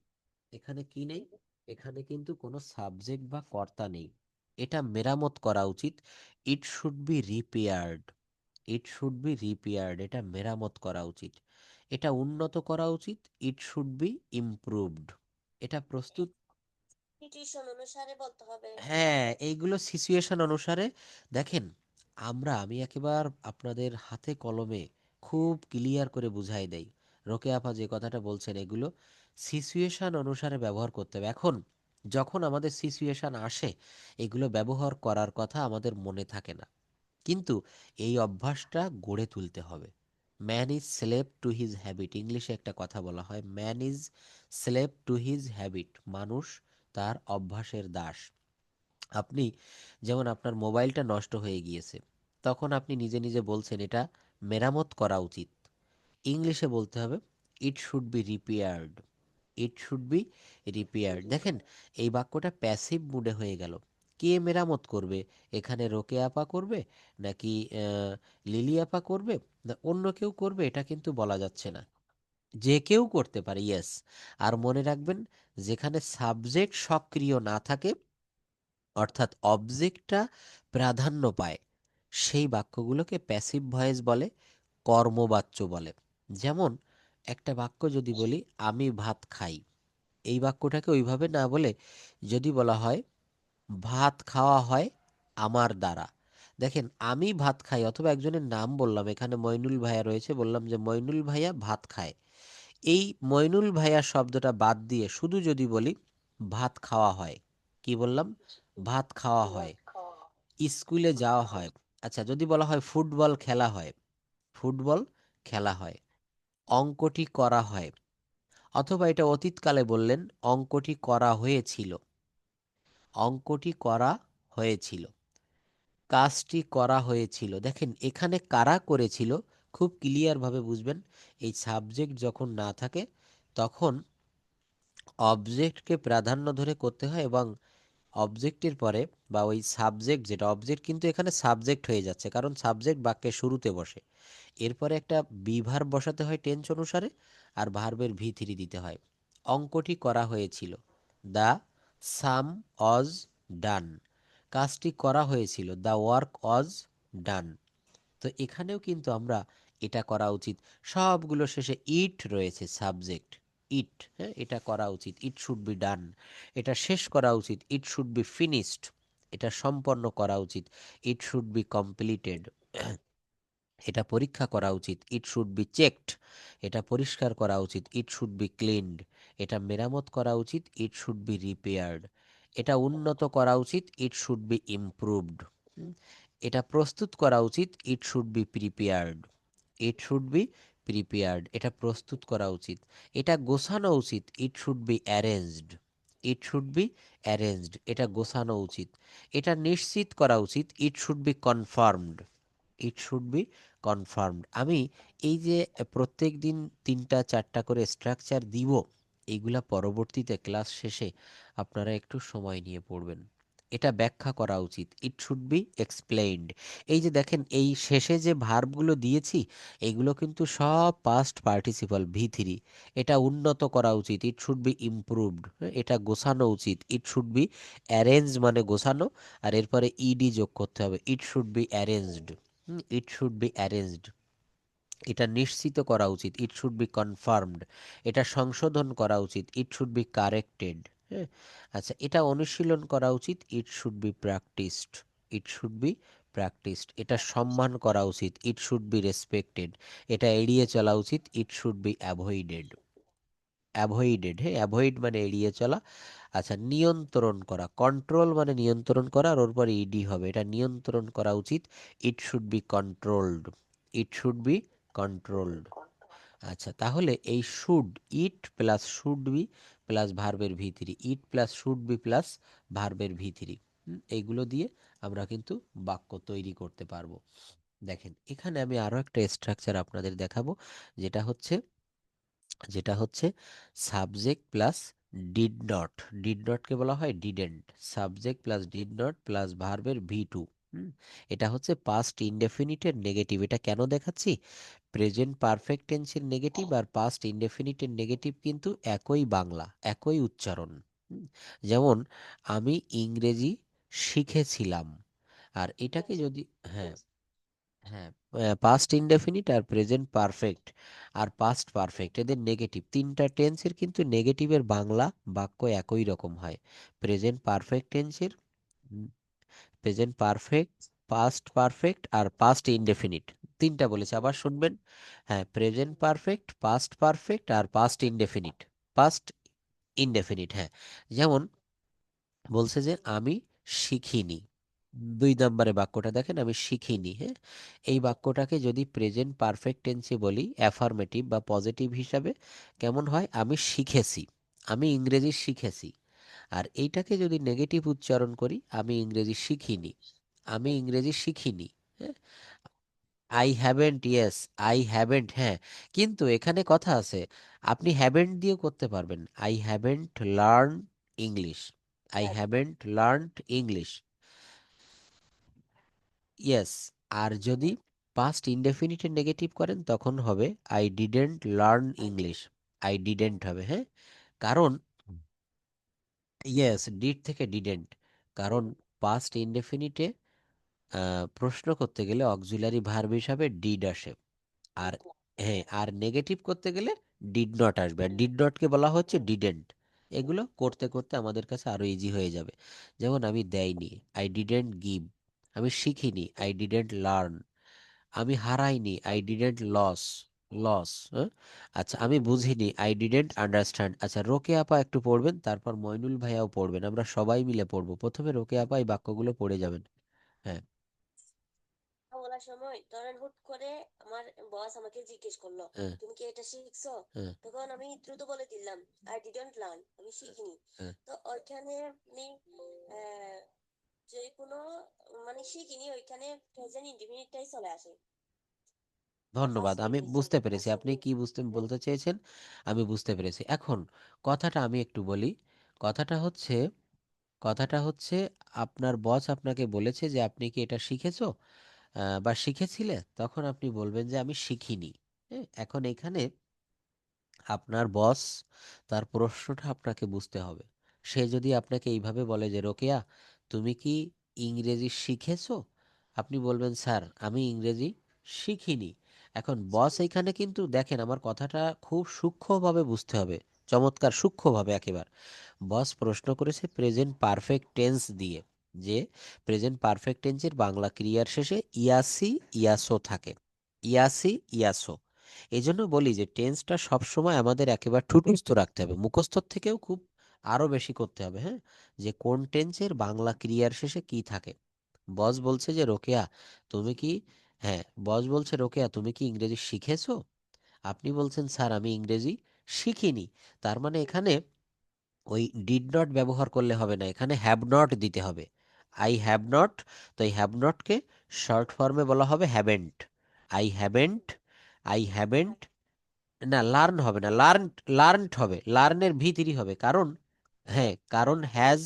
S1: এখানে কি নেই? এখানে কিন্তু কোনো সাবজেক্ট বা কর্তা নেই। এটা মেরামত করা উচিত, it should B repaired, it should B repaired. এটা মেরামত করা উচিত। এটা উন্নত করা উচিত, ইট শুড বি ইমপ্রুভড। এটা প্রস্তুত,
S2: সিচুয়েশন অনুসারে বলতে হবে।
S1: হ্যাঁ, এইগুলো সিচুয়েশন অনুসারে। দেখেন, আমি একেবার আপনাদের হাতে কলমে খুব ক্লিয়ার করে বুঝাই দেই। রোকে আপা যে কথাটা বলছেন এগুলো সিচুয়েশন অনুসারে ব্যবহার করতে হবে। এখন যখন আমাদের সিচুয়েশন আসে, এগুলো ব্যবহার করার কথা আমাদের মনে থাকে না, কিন্তু এই অভ্যাসটা গড়ে তুলতে হবে। Man is slave to his habit, ইংলিশে একটা কথা বলা হয়, man is slave to his habit, মানুষ তার অভ্যাসের দাস। আপনি যেমন আপনার মোবাইলটা নষ্ট হয়ে গিয়েছে, তখন আপনি নিজে নিজে বলছেন এটা মেরামত করা উচিত। ইংলিশে বলতে হবে ইট should B repaired, it should B repaired. দেখেন, এই বাক্যটা প্যাসিভ মুডে হয়ে গেল। কে মেরামত করবে? এখানে রোকে আপা করবে, নাকি লিলি আপা করবে, না অন্য কেউ করবে, এটা কিন্তু বলা যাচ্ছে না। যে কেউ করতে পারে, ইয়েস। আর মনে রাখবেন, যেখানে সাবজেক্ট সক্রিয় না থাকে, অর্থাৎ অবজেক্টটা প্রাধান্য পায়, সেই বাক্যগুলোকে প্যাসিভ ভয়েস বলে, কর্মবাচ্য বলে। যেমন একটা বাক্য যদি বলি আমি ভাত খাই, এই বাক্যটাকে ওইভাবে না বলে যদি বলা হয় ভাত খাওয়া হয় আমার দ্বারা। দেখেন আমি ভাত খাই অথবা একজনের নাম বললাম, এখানে মইনুল ভাইয়া রয়েছে, বললাম যে মইনুল ভাইয়া ভাত খায়। এই মইনুল ভাইয়া শব্দটা বাদ দিয়ে শুধু যদি বলি ভাত খাওয়া হয়, কি বললাম? ভাত খাওয়া হয়।
S2: ভাত খাওয়া।
S1: স্কুলে যাওয়া হয়। আচ্ছা, যদি বলা হয় ফুটবল খেলা হয়, ফুটবল খেলা হয়। অঙ্কটি করা হয়, অথবা এটা অতীতকালে বললেন অঙ্কটি করা হয়েছিল, অঙ্কটি করা হয়েছিল। কাজটি করা হয়েছিল। দেখেন এখানে কারা করেছিল, খুব ক্লিয়ারভাবে বুঝবেন। এই সাবজেক্ট যখন না থাকে তখন অবজেক্টকে প্রাধান্য ধরে করতে হয়, এবং অবজেক্টের পরে বা ওই সাবজেক্ট, যেটা অবজেক্ট কিন্তু এখানে সাবজেক্ট হয়ে যাচ্ছে কারণ সাবজেক্ট বাক্যের শুরুতে বসে। এরপরে একটা বি ভার্ব বসাতে হয় টেন্স অনুসারে, আর ভার্বের ভি থ্রি দিতে হয়। অঙ্কটি করা হয়েছিল, দ্য সাম অজ ডান। কাজটি করা হয়েছিল, দ্য ওয়ার্ক অজ ডান। তো এখানেও কিন্তু আমরা এটা করা উচিত। সবগুলো শেষে ইট রয়েছে, সাবজেক্ট ইট। হ্যাঁ, এটা করা উচিত, ইট শুড বি ডান। এটা শেষ করা উচিত, ইট শুড বি ফিনিশড। এটা সম্পন্ন করা উচিত, ইট শুড বি কমপ্লিটেড। এটা পরীক্ষা করা উচিত, ইট শুড বি চেকড। এটা পরিষ্কার করা উচিত, ইট শুড বি ক্লিনড। এটা মেরামত করা উচিত, ইট শুড বি রিপেয়ার্ড। এটা উন্নত করা উচিত, ইট শুড বি ইমপ্রুভড। এটা প্রস্তুত করা উচিত, it should be prepared. It should be prepared, এটা প্রস্তুত করা উচিত। এটা গোছানো উচিত, it should be arranged. It should be arranged, এটা গোছানো উচিত। এটা নিশ্চিত করা উচিত, it should B confirmed. It should B confirmed. আমি এই যে প্রত্যেক দিন 3টা 4টা করে স্ট্রাকচার দিব, এইগুলা পরবর্তীতে ক্লাস শেষে আপনারা একটু সময় নিয়ে পড়বেন। এটা ব্যাখ্যা করা উচিত, ইট শুড বি এক্সপ্লেইনড। এই যে দেখেন এই শেষে যে ভার্বগুলো দিয়েছি, এইগুলো কিন্তু সব পাস্ট পার্টিসিপাল ভি থ্রি। এটা উন্নত করা উচিত, ইট শুড বি ইমপ্রুভড। এটা গোছানো উচিত, ইট শুড বি অ্যারেঞ্জ, মানে গোছানো। আর এরপরে ইডি যোগ করতে হবে, ইট should be arranged. It should be arranged. এটা নিশ্চিত করা উচিত, ইট শুড বি কনফার্মড। এটা সংশোধন করা উচিত, ইট শুড বি কারেক্টেড। হ্যাঁ, আচ্ছা, এটা অনুশীলন করা উচিত, it should B practised. It should B practised. এটা সম্মান করা উচিত, ইট শুড বি রেসপেক্টেড। এটা এড়িয়ে চলা উচিত, it should be avoided. Avoided, হ্যাঁ, অ্যাভয়েড মানে এড়িয়ে চলা। আচ্ছা, নিয়ন্ত্রণ করা, কন্ট্রোল মানে নিয়ন্ত্রণ করা, আর ওর পরে ইডি হবে, এটা নিয়ন্ত্রণ করা উচিত, it should be controlled. It should be controlled. আচ্ছা, তাহলে এই should, it plus should be plus ভার্বের V three, it plus should be plus ভার্বের ভি থ্রি, এইগুলো দিয়ে আমরা কিন্তু বাক্য তৈরি করতে পারবো। দেখেন এখানে আমি আরো একটা স্ট্রাকচার আপনাদের দেখাবো, যেটা হচ্ছে যেটা হচ্ছে subject plus did not. Did নটকে বলা হয় didn't. Subject plus did not plus ভার্বের ভি টু। এটা হচ্ছে পাস্ট ইনডেফিনিটের নেগেটিভ। এটা কেন দেখাচ্ছি? প্রেজেন্ট পারফেক্ট টেন্সের নেগেটিভ আর পাস্ট ইনডেফিনিটের নেগেটিভ কিন্তু একই বাংলা, একই উচ্চারণ। হুম, যেমন আমি ইংরেজি শিখেছিলাম, আর এটাকে যদি, হ্যাঁ, হ্যাঁ, পাস্ট ইনডেফিনিট আর প্রেজেন্ট পারফেক্ট আর পাস্ট পারফেক্ট, এদের নেগেটিভ, 3টা টেন্সের কিন্তু নেগেটিভের বাংলা বাক্য একই রকম হয়। প্রেজেন্ট পারফেক্ট টেন্সের প্রেজেন্ট পারফেক্ট, পাস্ট পারফেক্ট আর পাস্ট ইনডেফিনিট, 3টা বলেছে, আবার শুনবেন। হ্যাঁ, প্রেজেন্ট পারফেক্ট, পাস্ট পারফেক্ট আর পাস্ট ইনডেফিনিট। পাস্ট ইনডেফিনিট, হ্যাঁ। যেমন বলছে যে আমি শিখিনি, 2 নম্বরে বাক্যটা দেখেন, আমি শিখিনি। হ্যাঁ, এই বাক্যটাকে যদি প্রেজেন্ট পারফেক্ট টেন্সে বলি অ্যাফার্মেটিভ বা পজিটিভ হিসাবে, কেমন হয়? আমি শিখেছি, আমি ইংরেজি শিখেছি। আর এইটাকে যদি নেগেটিভ উচ্চারণ করি, আমি ইংরেজি শিখিনি, আমি ইংরেজি শিখিনি। হ্যাঁ, I haven't, yes, I haven't, হ্যাঁ। কিন্তু এখানে কথা আছে, আপনি হ্যাভেন্ট দিয়েও করতে পারবেন, I haven't learn English, I haven't learned English, yes. আর যদি পাস্ট ইনডেফিনিটের নেগেটিভ করেন তখন হবে I didn't learn English, I didn't হবে, হ্যাঁ। কারণ ইয়েস, ডিড থেকে ডিডেন্ট, কারণ পাস্ট ইনডেফিনিটে প্রশ্ন করতে গেলে অক্সিলারি ভার্ব হিসাবে ডিড আসে। আর হ্যাঁ, আর নেগেটিভ করতে গেলে ডিড নট আসবে, আর ডিড নটকে বলা হচ্ছে ডিডেন্ট। এগুলো করতে করতে আমাদের কাছে আরো ইজি হয়ে যাবে। যেমন আমি দেইনি, আই ডিডেন্ট গিভ। আমি শিখিনি, আই ডিডেন্ট লার্ন। আমি হারাইনি, আই ডিডেন্ট লস, লস। আচ্ছা, আমি বুঝিনি, আই ডিডেন্ট আন্ডারস্ট্যান্ড। আচ্ছা, রোকে আপা একটু পড়বেন, তারপর মইনুল ভাইয়াও পড়বেন, আমরা সবাই মিলে পড়বো। প্রথমে রোকে আপা এই বাক্যগুলো পড়ে যাবেন। হ্যাঁ।
S2: বলার সময় ধরেন হুট করে আমার বস আমাকে জিজ্ঞেস করলো,
S1: হ্যাঁ।
S2: তুমি কি এটা শিখছো?
S1: হ্যাঁ।
S2: তখন আমি দ্রুত বলে দিলাম, আই ডিডন্ট লার্ন, আমি শিখিনি।
S1: হ্যাঁ।
S2: তো ওইখানে আপনি আহ, যে কোনো মানে শিখিনি, ওইখানে প্রেজেন্ট ইনডিফিনিটটাই চলে আসে,
S1: ধন্যবাদ,
S2: ফার্স্ট
S1: আমি
S2: প্রেজেন্ট
S1: বুঝতে পেরেছি আপনি
S2: আসেনি।
S1: কি বলতে চেয়েছেন। আমি বুঝতে পেরেছি। এখন কথাটা আমি একটু বলি। কথাটা হচ্ছে কথাটা হচ্ছে আপনার বস আপনাকে বলেছে যে আপনি কি এটা শিখেছো বা শিখেছিলে, তখন আপনি বলবেন যে আমি শিখিনি। হ্যাঁ, এখন এখানে আপনার বস, তার প্রশ্নটা আপনাকে বুঝতে হবে। সে যদি আপনাকে এইভাবে বলে যে রোকেয়া, তুমি কি ইংরেজি শিখেছো, আপনি বলবেন স্যার আমি ইংরেজি শিখিনি। এখন বস এখানে কিন্তু দেখেন, আমার কথাটা খুব সূক্ষ্মভাবে বুঝতে হবে, চমৎকার সূক্ষ্মভাবে একেবারে। বস প্রশ্ন করেছে প্রেজেন্ট পারফেক্ট টেন্স দিয়ে, যে প্রেজেন্ট পারফেক্ট টেন্সের বাংলা ক্রিয়ার শেষে ইয়াসি ইয়াসো থাকে। ইয়াসি ইয়াসো। এই জন্য বলি যে টেন্সটা সবসময় আমাদের একেবারে ঠুটস্থ রাখতে হবে, মুখস্থর থেকেও খুব আরো বেশি করতে হবে। হ্যাঁ, যে কোন টেন্সের বাংলা ক্রিয়ার শেষে কি থাকে। বস বলছে যে রোকেয়া তুমি কি, হ্যাঁ, বস বলছে রোকেয়া তুমি কি ইংরেজি শিখেছো, আপনি বলছেন স্যার আমি ইংরেজি শিখিনি। তার মানে এখানে ওই ডিড নট ব্যবহার করলে হবে না, এখানে হ্যাভ নট দিতে হবে। I have not. তো এই হ্যাভ নটকে শর্ট ফর্মে বলা হবে haven't. I haven't. I haven't. না, লার্ন হবে না, লার্নড হবে, লার্নের ভি3 হবে, কারণ হ্যাঁ, কারণ হ্যাজ,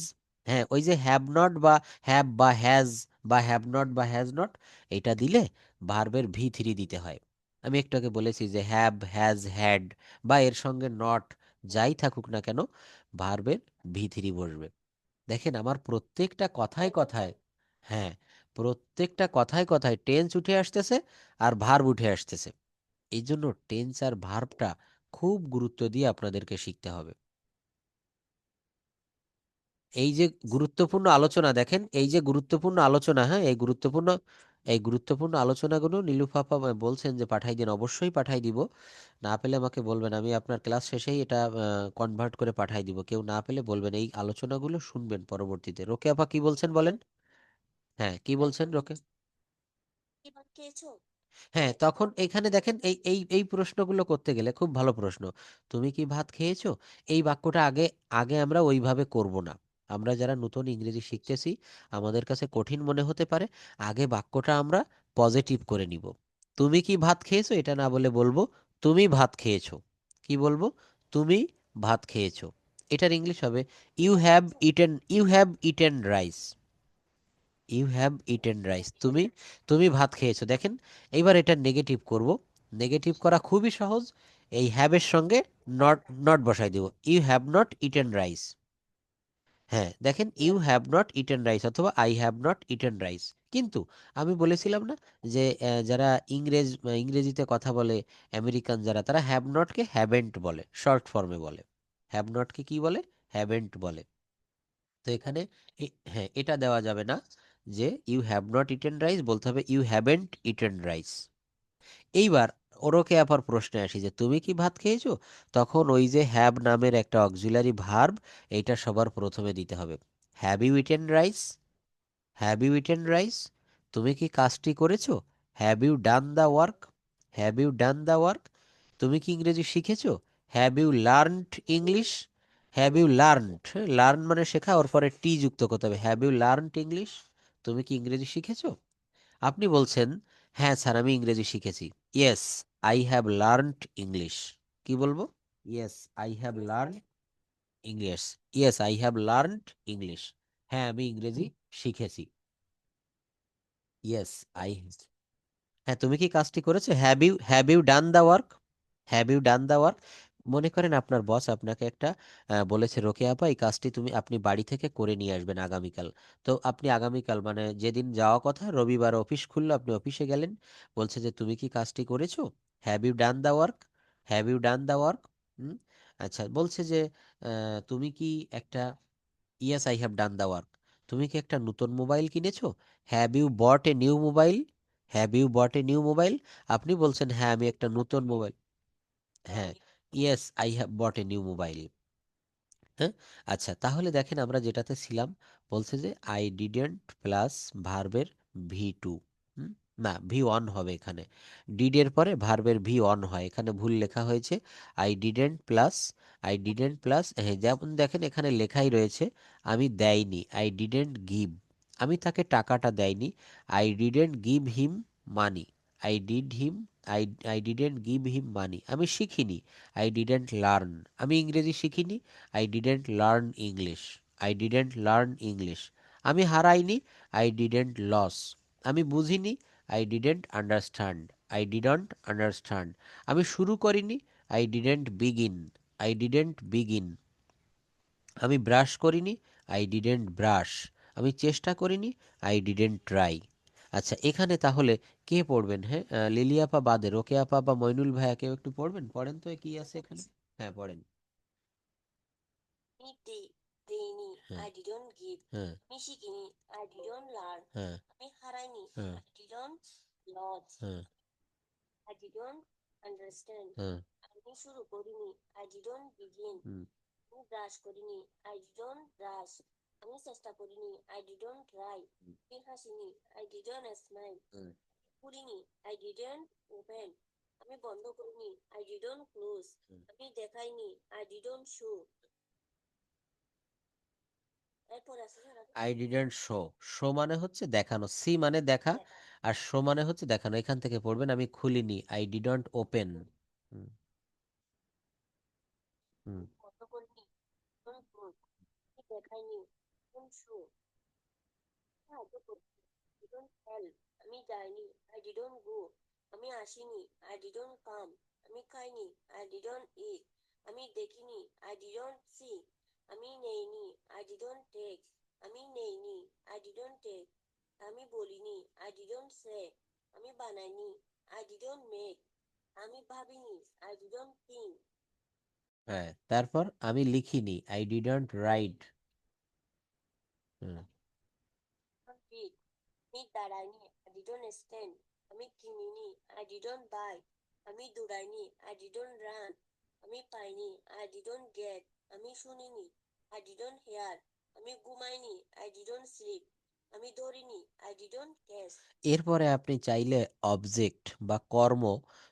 S1: হ্যাঁ ওই যে হ্যাভ নট বা হ্যাভ বা হ্যাজ বা হ্যাভ নট বা হ্যাজ নট, এটা দিলে ভার্বের ভি3 দিতে হয়। আমি একটু আগে বলেছি যে হ্যাভ, হ্যাজ, হ্যাড বা এর সঙ্গে নট যাই থাকুক না কেন, ভার্বের ভি3 বসবে। দেখেন আমার প্রত্যেকটা কথায় কথায়, হ্যাঁ, প্রত্যেকটা কথায় কথায় টেন্স উঠে আসতেছে আর ভার্ব উঠে আসতেছে। এই জন্য টেন্স আর ভার্বটা খুব গুরুত্ব দিয়ে আপনাদেরকে শিখতে হবে। এই যে গুরুত্বপূর্ণ আলোচনা, দেখেন এই যে গুরুত্বপূর্ণ আলোচনা, হ্যাঁ এই গুরুত্বপূর্ণ আলোচনাগুলো নীলুফাপা বলছেন যে পাঠাই দিন, অবশ্যই পাঠাই দিব। না পেলে আমাকে বলবেন, আমি আপনার ক্লাস শেষেই এটা কনভার্ট করে পাঠাই দিব। কেউ না পেলে বলবেন, এই আলোচনাগুলো শুনবেন পরবর্তীতে। রোকে আপা কি বলছেন বলেন। হ্যাঁ, কি বলছেন রোকে।
S2: কি ভাত খেয়েছো?
S1: হ্যাঁ, তখন এখানে দেখেন এই এই এই প্রশ্নগুলো করতে গেলে খুব ভালো প্রশ্ন। তুমি কি ভাত খেয়েছো, এই বাক্যটা আগে আগে আমরা ওইভাবে করব না। আমরা যারা নতুন ইংরেজি শিখতেছি, আমাদের কাছে কঠিন মনে হতে পারে। আগে বাক্যটা আমরা পজিটিভ করে নিব। তুমি কি ভাত খেয়েছো এটা না বলে বলবো তুমি ভাত খেয়েছো। কি বলবো? তুমি ভাত খেয়েছো। এটার ইংলিশ হবে you have eaten, you have eaten rice. You have eaten rice. তুমি তুমি ভাত খেয়েছো। দেখেন, এইবার এটা নেগেটিভ করব। নেগেটিভ করা খুবই সহজ। এই হ্যাভের সঙ্গে নট, নট বসাই দিব, you have not eaten rice. হ্যাঁ, দেখেন you have not eaten rice অথবা I have not eaten rice. কিন্তু আমি বলেছিলাম না যে যারা ইংরেজিতে কথা বলে, আমেরিকান যারা, তারা হ্যাভ নটকে হ্যাভেন্ট বলে, শর্ট ফর্মে বলে। হ্যাভ নটকে কি বলে? হ্যাভেন্ট বলে। তো এখানে হ্যাঁ, এটা দেওয়া যাবে না যে you have not eaten rice, বলতে হবে ইউ হ্যাভেন্ট ইটেন রাইস। এইবার ওরকে আবার প্রশ্নে আসি যে তুমি কি ভাত খেয়েছো, তখন ওই যে হ্যাভ নামের একটা অক্সিলারি ভার্ব, এইটা সবার প্রথমে দিতে হবে। Have you eaten rice? Have you eaten rice? তুমি কি কাজটি করেছো? Have you done the work? Have you done the work? তুমি কি ইংরেজি শিখেছো? Have you learned English? Have you learned, learn মানে শেখা, ওর পরে টি যুক্ত করতে হবে, হ্যাভ ইউ লার্নড ইংলিশ? তুমি কি ইংরেজি শিখেছো? আপনি বলছেন হ্যাঁ স্যার আমি ইংরেজি শিখেছি। Yes, I have learned English. কি বলবো? Yes, I have learn English. Yes, I have learned English. হ্যাঁ, আমি ইংরেজি শিখেছি। Yes, I. হ্যাঁ, তুমি কি কাজটি করেছো? Have you done the work? Have you done the work? মনে করেন আপনার বস আপনাকে একটা বলেছে রোকে আপা এই কাজটি আপনি বাড়ি থেকে করে নিয়ে আসবেন আগামীকাল। তো আপনি আগামীকাল মানে যেদিন যাওয়া কথা, রবিবার অফিস খুললো, আপনি অফিসে গেলেন, বলছে যে তুমি কি কাজটি করেছো? Have you done the work? Have you done the work? আচ্ছা, বলছে যে তুমি কি একটা, yes I have done the work. তুমি কি একটা নতুন মোবাইল কিনেছো? Have you bought a new mobile? Have you bought a new mobile? আপনি বলছেন হ্যাঁ আমি একটা নতুন মোবাইল, হ্যাঁ, yes I have bought a new mobile. হ্যাঁ, আচ্ছা তাহলে দেখেন আমরা যেটাতে ছিলাম, বলছে যে আই ডিডেন্ট প্লাস ভার্বের ভি টু, না ভি ওয়ান হবে এখানে, ডিডের পরে ভার্বের ভি ওয়ান হয়, এখানে ভুল লেখা হয়েছে। আই ডিডেন্ট প্লাস হ্যাঁ, যেমন দেখেন এখানে লেখাই রয়েছে আমি দেয়নি, আই ডিডেন্ট গিভ, আমি তাকে টাকাটা দেয়নি, I didn't give him money, I did him I I didn't give him money, আমি শিখিনি, আই ডিডেন্ট লার্ন, আমি ইংরেজি শিখিনি, I didn't learn English, I didn't learn English, আমি হারাইনি, আই ডিডেন্ট লস, আমি বুঝিনি, I didn't understand, I didn't understand, আমি শুরু করিনি, I didn't begin, I didn't begin, আমি ব্রাশ করিনি, আই ডিডেন্ট ব্রাশ, আমি চেষ্টা করিনি, আই ডিডেন্ট ট্রাই। আচ্ছা এখানে তাহলে কে পড়বেন? হ্যাঁ, লিলি আপা বাদে রোকে আপা বা মইনুল ভাইয়া কেউ একটু পড়বেন, পড়েন তো কি আছে এখানে। হ্যাঁ পড়েন।
S2: আমি দেইনি,
S1: হ্যাঁ,
S2: আই ডিডন্ট গিভ।
S1: হ্যাঁ,
S2: আমি শিখিনি, আই ডিডন্ট লার্ন।
S1: হ্যাঁ,
S2: আমি হারাইনি,
S1: হ্যাঁ,
S2: আই ডিডন্ট লস।
S1: হ্যাঁ,
S2: আই ডিডন্ট আন্ডারস্ট্যান্ড।
S1: হ্যাঁ,
S2: আমি শুরু করিনি, আই ডিডন্ট বিগিন।
S1: হুম,
S2: আমি ব্রাশ করিনি, আই ডিডন্ট ব্রাশ। আমি চেষ্টা করিনি, আই ডিডন্ট ট্রাই।
S1: হুম,
S2: আমি হাসিনি, আই ডিডন্ট স্মাইল।
S1: হুম।
S2: খুলিনি, আই ডিডন্ট ওপেন। আমি বন্ধ করিনি, আই ডিডন্ট ক্লোজ।
S1: হুম।
S2: আমি দেখাইনি, আই ডিডন্ট শো। এরপর আছে sir
S1: I didn't show, show মানে হচ্ছে দেখানো, সি মানে দেখা,
S2: দেখা।
S1: আর শো মানে হচ্ছে দেখানো, এখান থেকে পড়বেন আমি খুলিনি, আই ডিডন্ট ওপেন। হুম, হুম,
S2: বন্ধ করিনি, ডিডন্ট ক্লোজ। আমি দেখাইনি, ডিডন্ট শো। সাহায্য করছি, ডিডন্ট হেল্প। আমি যাইনি, আই ডিডন্ট গো। আমি আসিনি, আই ডিডন্ট কাম। আমি খাইনি, আই ডিডন্ট ইট। আমি দেখিনি, আই ডিডন্ট সি। আমি নেইনি, আই ডিডন্ট টেক। আমি নেইনি, আই ডিডন্ট টেক। আমি বলিনি, আই ডিডন্ট সে। আমি বানাইনি, আই ডিডন্ট মেক। আমি ভাবিনি, আই ডিডন্ট থিঙ্ক।
S1: হ্যাঁ, তারপর আমি লিখিনি, I didn't write. Hmm,
S2: read. আমি দাঁড়াইনি, আই ডিডন্ট স্ট্যান্ড। আমি কিনিনি, আই ডিডন্ট বাই। আমি দৌড়াইনি, আই ডিডন্ট রান। আমি পাইনি, আই ডিডন্ট গেট। আমি শুনিনি, আই ডিডন্ট হেয়ার। আমি ঘুমাইনি, আই ডিডন্ট স্লিপ। আমি ধরিনি, আই ডিডন্ট ক্যাচ।
S1: এরপরে আপনি চাইলে অবজেক্ট বা কর্ম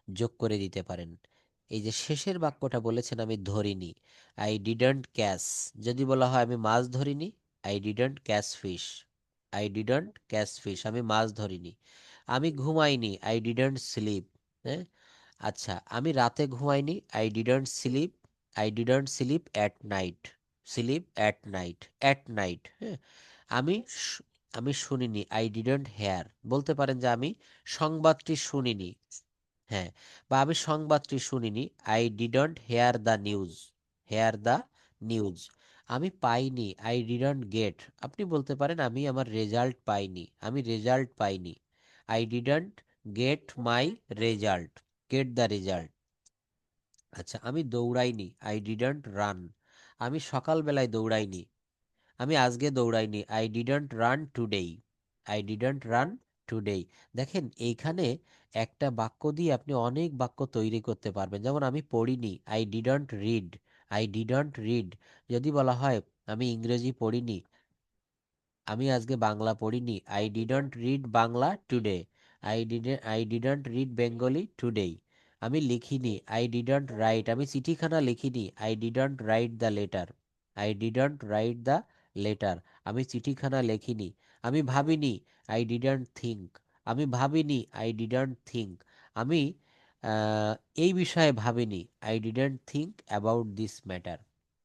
S1: যোগ করে দিতে পারেন। এই যে শেষের বাক্যটা বলেছেন আমি ধরিনি, আই ডিডন্ট ক্যাচ, যদি বলা হয় আমি মাছ ধরিনি, I didn't catch fish, I didn't catch fish, আমি মাছ ধরিনি। আমি ঘুমাইনি, আই ডিডন্ট স্লিপ। হ্যাঁ, আচ্ছা আমি রাতে ঘুমাইনি, I didn't sleep, I didn't sleep at night, sleep at night, at night. হ্যাঁ, আমি শু- আমি শুনিনি, আই ডিডন্ট হেয়ার, বলতে পারেন যে আমি সংবাদটি শুনিনি। হ্যাঁ, বা আমি সংবাদটি শুনিনি, I didn't hear the news, hear the news. আমি পাইনি, আই ডিডন্ট গেট, আপনি বলতে পারেন আমি আমার রেজাল্ট পাইনি, আমি রেজাল্ট পাইনি, I didn't get my result, get the result. আচ্ছা আমি দৌড়াইনি, আই ডিডন্ট রান, আমি সকালবেলায় দৌড়াইনি, আমি আজকে দৌড়াইনি, I didn't run today, I didn't run today. দেখেন এইখানে একটা বাক্য দিয়ে আপনি অনেক বাক্য তৈরি করতে পারবেন, যেমন আমি পড়িনি, I didn't read, I didn't read. যদি বলা হয় আমি ইংরেজি পড়িনি, আমি আজকে বাংলা পড়িনি, I didn't read Bangla today, I didn't read Bengali today. আমি লিখিনি, আই ডিডন্ট রাইট, আমি চিঠিখানা লিখিনি, I didn't write the letter, I didn't write the letter, আমি চিঠিখানা লেখিনি। আমি ভাবিনি, আই ডিডন্ট থিঙ্ক, আমি ভাবিনি, আই ডিডন্ট থিঙ্ক। আমি আহ, এই বিষয়ে ভাবিনি, I didn't think about this matter.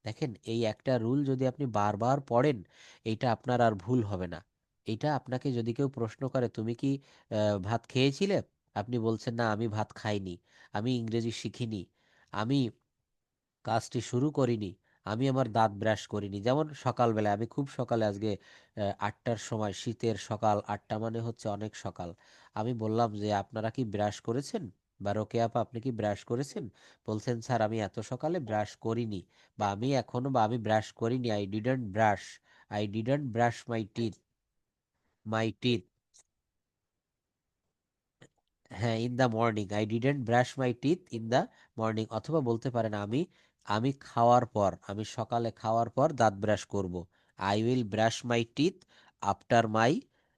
S1: দেখেন এই একটা রুল যদি আপনি বারবার পড়েন, এইটা আপনার আর ভুল হবে না। এইটা আপনাকে যদি কেউ প্রশ্ন করে তুমি কি ভাত খেয়েছিলে, আপনি বলছেন না আমি ভাত খাইনি, আমি ইংরেজি শিখিনি, আমি কাজটি শুরু করিনি, আমি আমার দাঁত ব্রাশ করিনি। যেমন সকালবেলা আমি খুব সকালে আজকে 8টার সময়, শীতের সকাল 8টা মানে হচ্ছে অনেক সকাল, আমি বললাম যে আপনারা কি ব্রাশ করেছেন? বা রোকেয়া আপা, আপনি কি ব্রাশ করেছেন? বলছেন স্যার আমি এত সকালে ব্রাশ করিনি, বা আমি এখনো, বা আমি ব্রাশ করিনি, I didn't brush my teeth. হ্যাঁ, in the morning, I didn't brush my teeth in the morning. অথবা বলতে পারেন আমি আমি খাওয়ার পর, আমি সকালে খাওয়ার পর দাঁত ব্রাশ করব। I will brush my teeth after my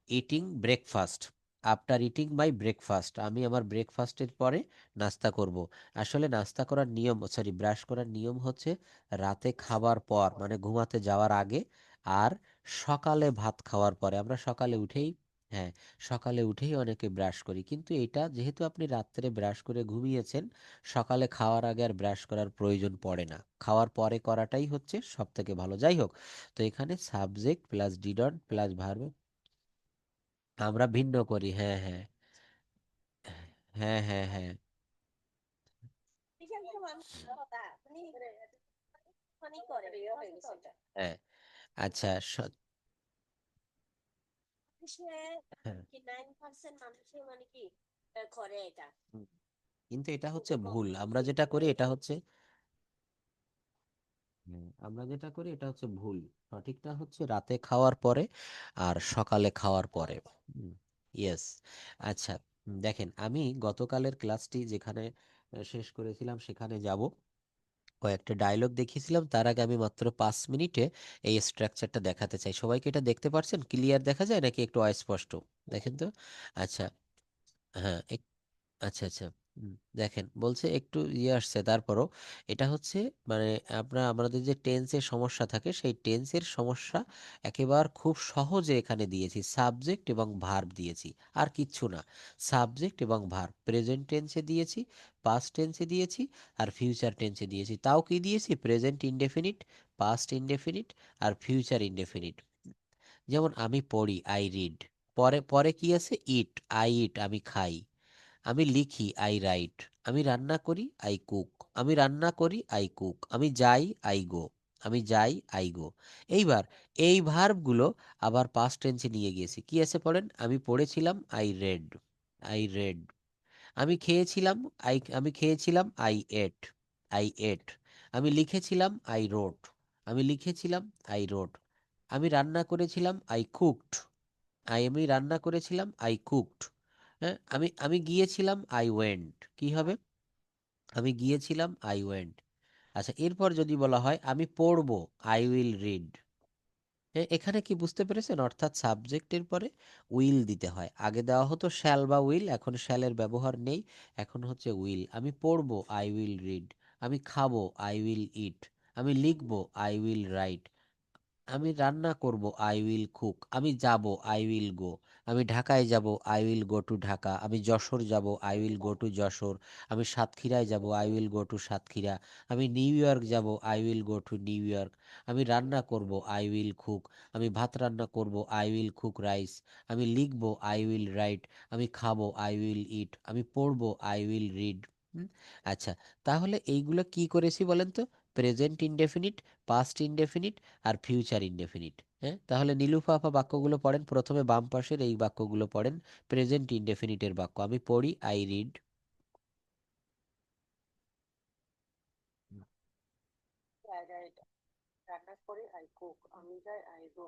S1: eating breakfast. After eating my breakfast, আমি আমার ব্রেকফাস্টের পরে নাস্তা করব। আসলে নাস্তা করার নিয়ম, সরি, ব্রাশ করার নিয়ম হচ্ছে রাতে খাবার পর, মানে ঘুমাতে যাওয়ার আগে, আর সকালে ভাত খাওয়ার পরে। আমরা সকালে উঠেই, হ্যাঁ, সকালে উঠেই অনেকে ব্রাশ করি, কিন্তু এটা যেহেতু আপনি রাত্রে ব্রাশ করে ঘুমিয়েছেন, সকালে খাওয়ার আগে আর ব্রাশ করার প্রয়োজন পড়ে না, খাওয়ার পরে করাটাই হচ্ছে সব থেকে ভালো। যাই হোক, তো এখানে subject plus didn't plus verb আমরা ভিন্ন করি। হ্যাঁ, হ্যাঁ, হ্যাঁ, হ্যাঁ, হ্যাঁ, হ্যাঁ। আচ্ছা, হ্যাঁ, হুম, কিন্তু এটা হচ্ছে ভুল। আমরা যেটা করি এটা হচ্ছে, আমরা যেটা করি এটা হচ্ছে ভুল। সঠিকটা হচ্ছে রাতে খাওয়ার পরে আর সকালে খাওয়ার পরে। ইয়েস। আচ্ছা, দেখেন, আমি গতকালের ক্লাসটি যেখানে শেষ করেছিলাম সেখানে যাব। কয়েকটা ডায়লগ দেখিয়েছিলাম, তার আগে আমি মাত্র 5 মিনিটে এই স্ট্রাকচারটা দেখাতে চাই। সবাইকে এটা দেখতে পারছেন? ক্লিয়ার দেখা যায় নাকি একটু অস্পষ্ট? দেখেন তো। আচ্ছা, হ্যাঁ, আচ্ছা, আচ্ছা। হুম, দেখেন, বলছে একটু ইয়ে আসছে, তারপরও এটা হচ্ছে, মানে আমাদের যে টেন্সের সমস্যা থাকে, সেই টেন্সের সমস্যা একেবারে খুব সহজে এখানে দিয়েছি, সাবজেক্ট এবং ভার্ব দিয়েছি, আর কিচ্ছু না। সাবজেক্ট এবং ভার্ব প্রেজেন্ট টেন্সে দিয়েছি, পাস্ট টেন্সে দিয়েছি, আর ফিউচার টেন্সে দিয়েছি। তাও কি দিয়েছি? প্রেজেন্ট ইনডেফিনিট, পাস্ট ইনডেফিনিট, আর ফিউচার ইনডেফিনিট। যেমন আমি পড়ি, আই রিড। পরে পরে কি আছে? ইট, আই ইট, আমি খাই। আমি লিখি, আই রাইট। আমি রান্না করি, আই কুক। আমি রান্না করি, আই কুক। আমি যাই, আই গো। আমি যাই, আই গো। এইবার এই ভার্বগুলো আবার পাস্ট টেন্সে নিয়ে গিয়েছি। কি আছে পড়েন? আমি পড়েছিলাম, আই রেড। আমি খেয়েছিলাম, আই এট। আমি লিখেছিলাম, আই রোট। আমি রান্না করেছিলাম, আই কুকড। হ্যাঁ, আমি আমি গিয়েছিলাম, আই ওয়েন্ট। কি হবে? আমি গিয়েছিলাম, আই ওয়েন্ট। আচ্ছা, এরপর যদি বলা হয় আমি পড়বো, আই উইল রিড। এখানে কি বুঝতে পেরেছেন? অর্থাৎ সাবজেক্টের পরে উইল দিতে হয়। আগে দেওয়া হতো শ্যাল বা উইল, এখন শ্যালের ব্যবহার নেই, এখন হচ্ছে উইল। আমি পড়বো, আই উইল রিড। আমি খাবো, আই উইল ইট। আমি লিখবো, আই উইল রাইট। আমি রান্না করব, আই উইল কুক। আমি যাব, আই উইল গো। আমি ঢাকায় যাব, I will go to Dhaka. আমি যশোর যাব, I will go to Jessore. আমি সাতক্ষীরায় যাব, I will go to Satkhira. আমি নিউ ইয়র্ক যাব, I will go to new York. আমি রান্না করব, আই উইল কুক। আমি ভাত রান্না করব, আই উইল কুক রাইস। আমি লিখব, আই উইল রাইট। আমি খাবো, আই উইল ইট। আমি পড়বো, আই উইল রিড। আচ্ছা, তাহলে এইগুলো কি করেছি বলেন তো? প্রেজেন্ট ইনডেফিনিট, পাস্ট ইনডেফিনিট, আর ফিউচার ইনডেফিনিট। হ্যাঁ, তাহলে নীলুফা আপা বাক্যগুলো পড়েন, প্রথমে বাম পাশের এই বাক্যগুলো পড়েন। প্রেজেন্ট ইনডেফিনিটের বাক্য, আমি পড়ি, আই রিড।
S2: রান্না করি, আই কুক। আমি যাই, আই গো।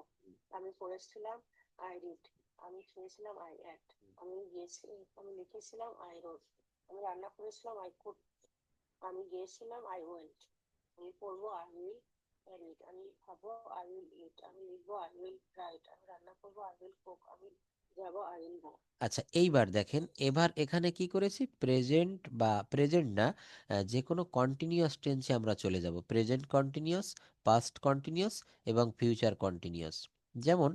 S2: আমি পড়েছিলাম, আই রিড। আমি খেয়েছিলাম, আই এট। আমি লিখেছিলাম, আই রোট। আমি রান্না করেছিলাম, আই কুক। আমি গিয়েছিলাম, আই ওয়েন্ট। আমি পড়বো, আই উইল রিড। আমি খাবো, আই উইল ইট। আমি লিখবো, আই উইল রাইট। আমি রান্না করবো, আই উইল কুক। আমি যাবো, আই উইল গো।
S1: আচ্ছা, এইবার দেখেন, এবার এখানে কি করেছি? প্রেজেন্ট, বা প্রেজেন্ট না, যে কোনো কন্টিনিউয়াস টেন্সে আমরা চলে যাব। প্রেজেন্ট কন্টিনিউয়াস, পাস্ট কন্টিনিউয়াস, এবং ফিউচার কন্টিনিউয়াস। যেমন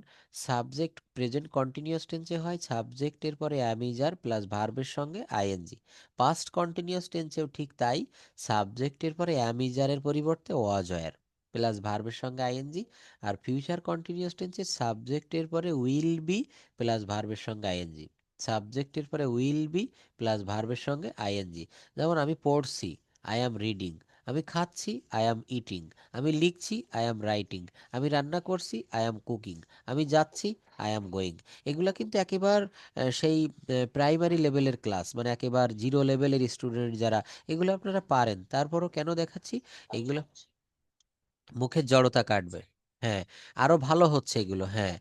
S1: সাবজেক্ট প্রেজেন্ট কন্টিনিউয়াস টেন্সে হয় সাবজেক্টের পরে অ্যামিজার প্লাস ভার্বের সঙ্গে আইএনজি। পাস্ট কন্টিনিউয়াস টেন্সেও ঠিক তাই, সাবজেক্টের পরে অ্যামিজারের পরিবর্তে অজয়ের প্লাস ভার্বের সঙ্গে আইএনজি। আর ফিউচার কন্টিনিউয়াস টেন্সে সাবজেক্টের পরে উইল বি প্লাস ভার্বের সঙ্গে আইএনজি। সাবজেক্টের পরে উইল বি প্লাস ভার্বের সঙ্গে আইএনজি। যেমন আমি পড়ছি, আই অ্যাম রিডিং। আমি খাচ্ছি, আই অ্যাম ইটিং। আমি লিখছি, আই অ্যাম রাইটিং। আমি রান্না করছি, আই অ্যাম কুকিং। আমি যাচ্ছি, আই অ্যাম গোয়িং। এগুলা কিন্তু একেবার সেই প্রাইমারি লেভেলের ক্লাস, মানে একেবার জিরো লেভেলের স্টুডেন্ট যারা, এগুলো আপনারা পারেন। তারপরও কেন দেখাচ্ছি এগুলো? মুখের জড়তা কাটবে। হ্যাঁ, আরো ভালো হচ্ছে এগুলো। হ্যাঁ,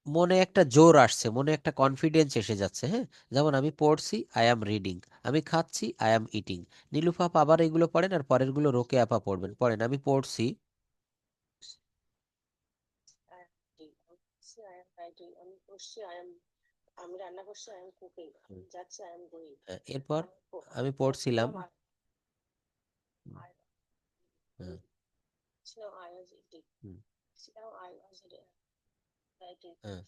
S1: মনে একটা জোর আসছে, মনে একটা কনফিডেন্স এসে যাচ্ছে। হ্যাঁ, যেমন আমি পড়ছি, আই অ্যাম রিডিং। আমি খাচ্ছি, আই অ্যাম ইটিং। নীলুফা আপা আবার এগুলো পড়েন, আর পরের গুলো রোকে আপা পড়বেন। পড়েন। আমি পড়ছি।
S2: I am reading. I am writing. আমি রান্না করছি, I am cooking.
S1: হুম,
S2: আমি যাচ্ছি, I am going.
S1: এরপর আমি
S2: আমি
S1: পড়ছিলাম।
S2: পড়ছিলাম,
S1: হুম,
S2: I
S1: হুম,
S2: ছিলাম, I was eating.
S1: হুম,
S2: ছিলাম, I was writing.
S1: হ্যাঁ,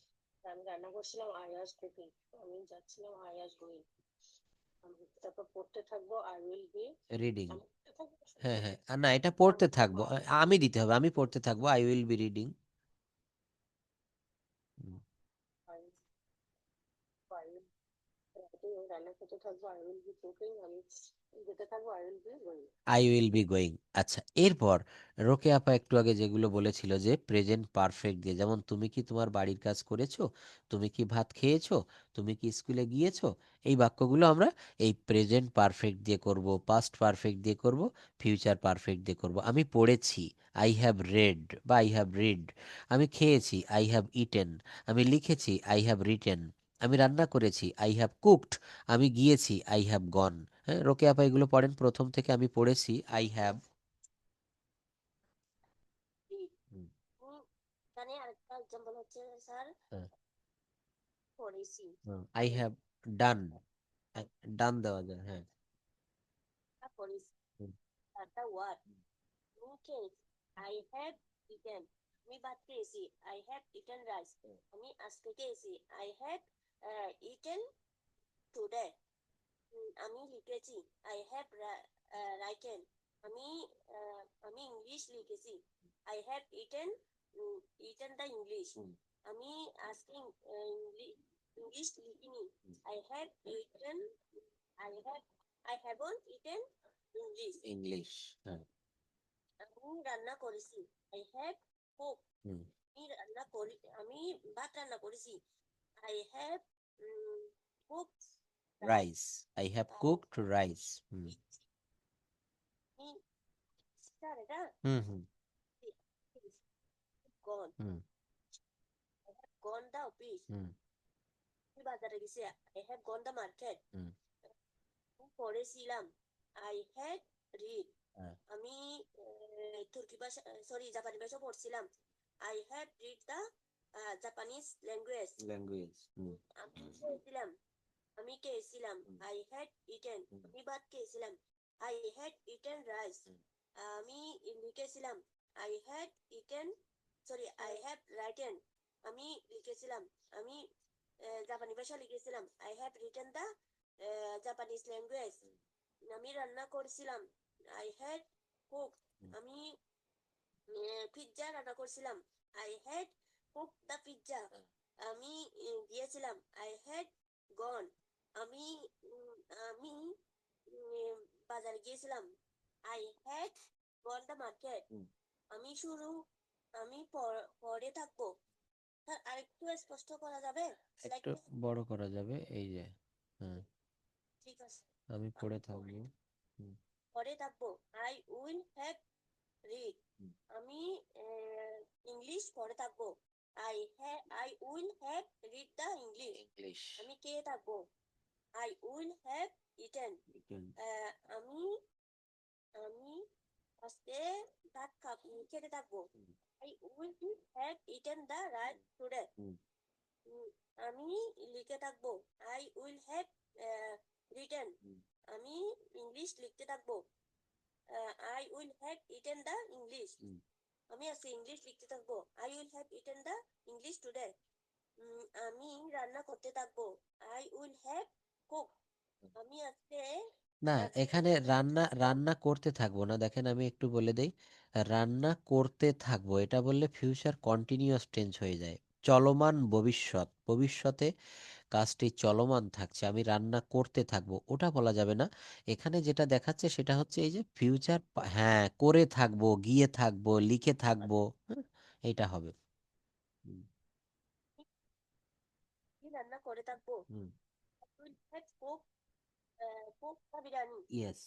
S2: আমি রান্না করছিলাম, I was cooking. আমি যাচ্ছিলাম, I was going. আমি তারপর পড়তে থাকবো, I will be.
S1: রিডিং।
S2: আমি পড়তে থাকবো,
S1: হ্যাঁ,
S2: শুনবো।
S1: হ্যাঁ, আর না, এটা
S2: পড়তে
S1: পড়তে
S2: থাকবো,
S1: থাকবো। আমি দিতে হবে, আমি পড়তে থাকবো, I will be reading.
S2: I will writing. আমি রান্না করতে থাকবো, I will be cooking. আমি যেতে থাকবো, I will be going.
S1: I will be going. আচ্ছা, এরপর রোকে আপা একটু আগে যেগুলো বলেছিল যে প্রেজেন্ট পারফেক্ট দিয়ে, যেমন তুমি কি তোমার বাড়ির কাজ করেছো, তুমি কি ভাত খেয়েছো, তুমি কি স্কুলে গিয়েছো, এই বাক্যগুলো আমরা এই প্রেজেন্ট পারফেক্ট দিয়ে করব, পাস্ট পারফেক্ট দিয়ে করব, ফিউচার পারফেক্ট দিয়ে করব। আমি পড়েছি, আই হ্যাভ রেড বা আই হ্যাভ রিড। আমি খেয়েছি, আই হ্যাভ ইটেন। আমি লিখেছি, আই হ্যাভ রিটেন। আমি রান্না করেছি, আই হ্যাভ কুকড। আমি গিয়েছি, আই হ্যাভ গন। হ্যাঁ, রোকে আপা এগুলো পড়েন প্রথম থেকে। আমি পড়েছি, আই হ্যাভ।
S2: Read. এখানে আরেকটা এক্সাম্পল হচ্ছে, স্যার, পড়েছি।
S1: আই হ্যাভ ডান। ডান দেওয়া যায়। হ্যাঁ।
S2: পড়েছি।
S1: হুম,
S2: একটা ওয়ার্ড। আমি খেয়েছি, I have eaten. আমি ভাত খেয়েছি, I have eaten rice. আমি আজকে খেয়েছি, I have eaten today. আমি লিখেছি, I have written. আমি আমি ইংলিশ লিখেছি, I have eaten the English.
S1: হুম,
S2: আমি আজকে ইংলিশ লিখিনি, I have eaten. I have I haven't eaten English.
S1: English. হ্যাঁ।
S2: আমি রান্না করেছি, I have cooked.
S1: হুম,
S2: আমি ভাত রান্না করেছি, I have cooked rice.
S1: Rice. I have cooked rice. Hmm,
S2: আমি স্যার এটা
S1: হুম, হুম,
S2: gone.
S1: Hmm,
S2: I have gone the office.
S1: হুম,
S2: আমি বাজারে গেছি, I have gone the market.
S1: হুম,
S2: আমি পড়েছিলাম, I had read.
S1: হ্যাঁ,
S2: আমি তুর্কি ভাষা, সরি, জাপানি ভাষা পড়ছিলাম, I had read the Japanese language.
S1: Language. Hmm,
S2: আমি খেয়েছিলাম, আমি খেয়েছিলাম,
S1: হুম,
S2: I had eaten.
S1: হুম,
S2: আমি ভাত খেয়েছিলাম, I had eaten rice.
S1: হুম,
S2: আমি লিখেছিলাম, I had eaten, sorry, I have written. আমি লিখেছিলাম, আমি জাপানি ভাষা লিখেছিলাম, I have written the Japanese language. আমি রান্না করেছিলাম, I had cooked.
S1: হুম,
S2: আমি পিৎজা রান্না করছিলাম, I had cooked the pizza.
S1: হ্যাঁ,
S2: আমি গিয়েছিলাম, I had gone. আমি আমি উম, বাজারে গিয়েছিলাম, I had gone the market.
S1: হুম।
S2: আমি শুরু আমি পরে থাকবো। স্যার, আরেকটু স্পষ্ট করা যাবে
S1: একটু
S2: স্লাইডটা?
S1: বড় করা যাবে, এই যে। হ্যাঁ,
S2: ঠিক আছে।
S1: আমি
S2: আমি
S1: পড়ে থাকবো। হুম,
S2: পরে থাকবো, I will have read.
S1: হুম,
S2: আমি ইংলিশ পড়ে থাকবো, I will have read the English.
S1: English.
S2: আমি খেয়ে থাকবো, I will have eaten.
S1: হুম,
S2: আমি আমি আজকে খেতে থাকবো,
S1: হুম,
S2: I will have eaten the rice today.
S1: হুম,
S2: আমি লিখে থাকবো, I will have written.
S1: হুম,
S2: আমি ইংলিশ লিখতে থাকবো, I will have eaten the English.
S1: হুম।
S2: আমি আজকে ইংলিশ লিখতে থাকবো, I will have eaten the English today. আমি রান্না করতে থাকবো, I will have cooked. আমি আজকে
S1: না,
S2: আজকে
S1: এখানে রান্না রান্না করতে থাকবো না, দেখেন আমি একটু বলে দেই। রান্না করতে থাকবো এটা বললে ফিউচার কন্টিনিউয়াস টেন্স হয়ে যায়। চলমান ভবিষ্যৎ, ভবিষ্যতে কাজটি চলমান থাকছে, আমি রান্না করতে থাকবো, ওটা বলা যাবে না। এখানে যেটা দেখাচ্ছে সেটা হচ্ছে এই যে ফিউচার, হ্যাঁ, করে থাকবো, গিয়ে থাকবো, লিখে থাকবো, হ্যাঁ, এটা হবে। হুম,
S2: কি রান্না করে থাকবো?
S1: Hmm,
S2: will have cook cook the biryani.
S1: Yes,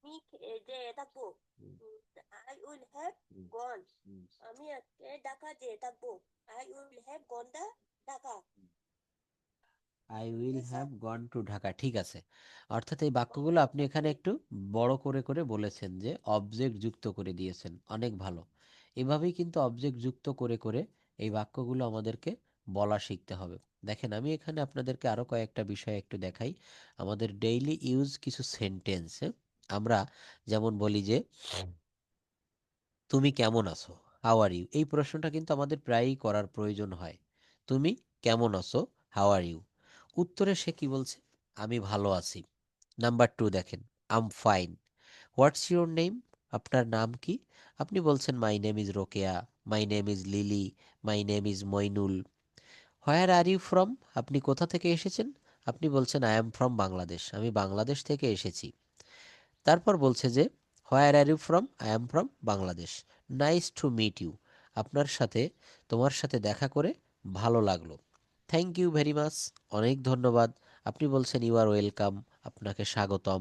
S2: আমি যে থাকবো।
S1: Hmm,
S2: I will have
S1: hmm,
S2: gone.
S1: Hmm,
S2: আমি আজকে ঢাকা যেয়ে থাকবো। I will have gone the Dhaka.
S1: I will
S2: বুঝেছ?
S1: হ্যাভ গন টু ঢাকা, ঠিক আছে। অর্থাৎ এই বাক্যগুলো
S2: ওকে
S1: আপনি এখানে
S2: ওকে।
S1: একটু বড় করে করে বলেছেন, যে অবজেক্ট যুক্ত করে দিয়েছেন, অনেক ভালো। এভাবেই কিন্তু অবজেক্ট যুক্ত করে করে এই বাক্যগুলো আমাদেরকে বলা শিখতে হবে। দেখেন, আমি এখানে আপনাদেরকে আরো কয়েকটা বিষয় একটু দেখাই। আমাদের ডেইলি ইউজ কিছু সেন্টেন্স, আমরা যেমন বলি যে তুমি কেমন আছো, হাউ আর ইউ, এই প্রশ্নটা কিন্তু আমাদের প্রায়ই করার প্রয়োজন হয়। তুমি কেমন আছো, হাউ আর ইউ। উত্তরে সে কি বলছে, আমি ভালো আছি। নাম্বার টু দেখেন, I'm fine. What's your name, আপনার নাম কি? আপনি বলছেন my name is Rokeya, my name is Lily, my name is Moinul. Where are you from, আপনি কোথা থেকে এসেছেন? আপনি বলছেন আই অ্যাম ফ্রম বাংলাদেশ, আমি বাংলাদেশ থেকে এসেছি। তারপর বলছে যে where are you from, I am from Bangladesh. Nice to meet you, আপনার সাথে, তোমার সাথে দেখা করে ভালো লাগলো। থ্যাংক ইউ ভেরি মাচ, অনেক ধন্যবাদ। আপনি বলছেন ইউ আর ওয়েলকাম, আপনাকে স্বাগতম।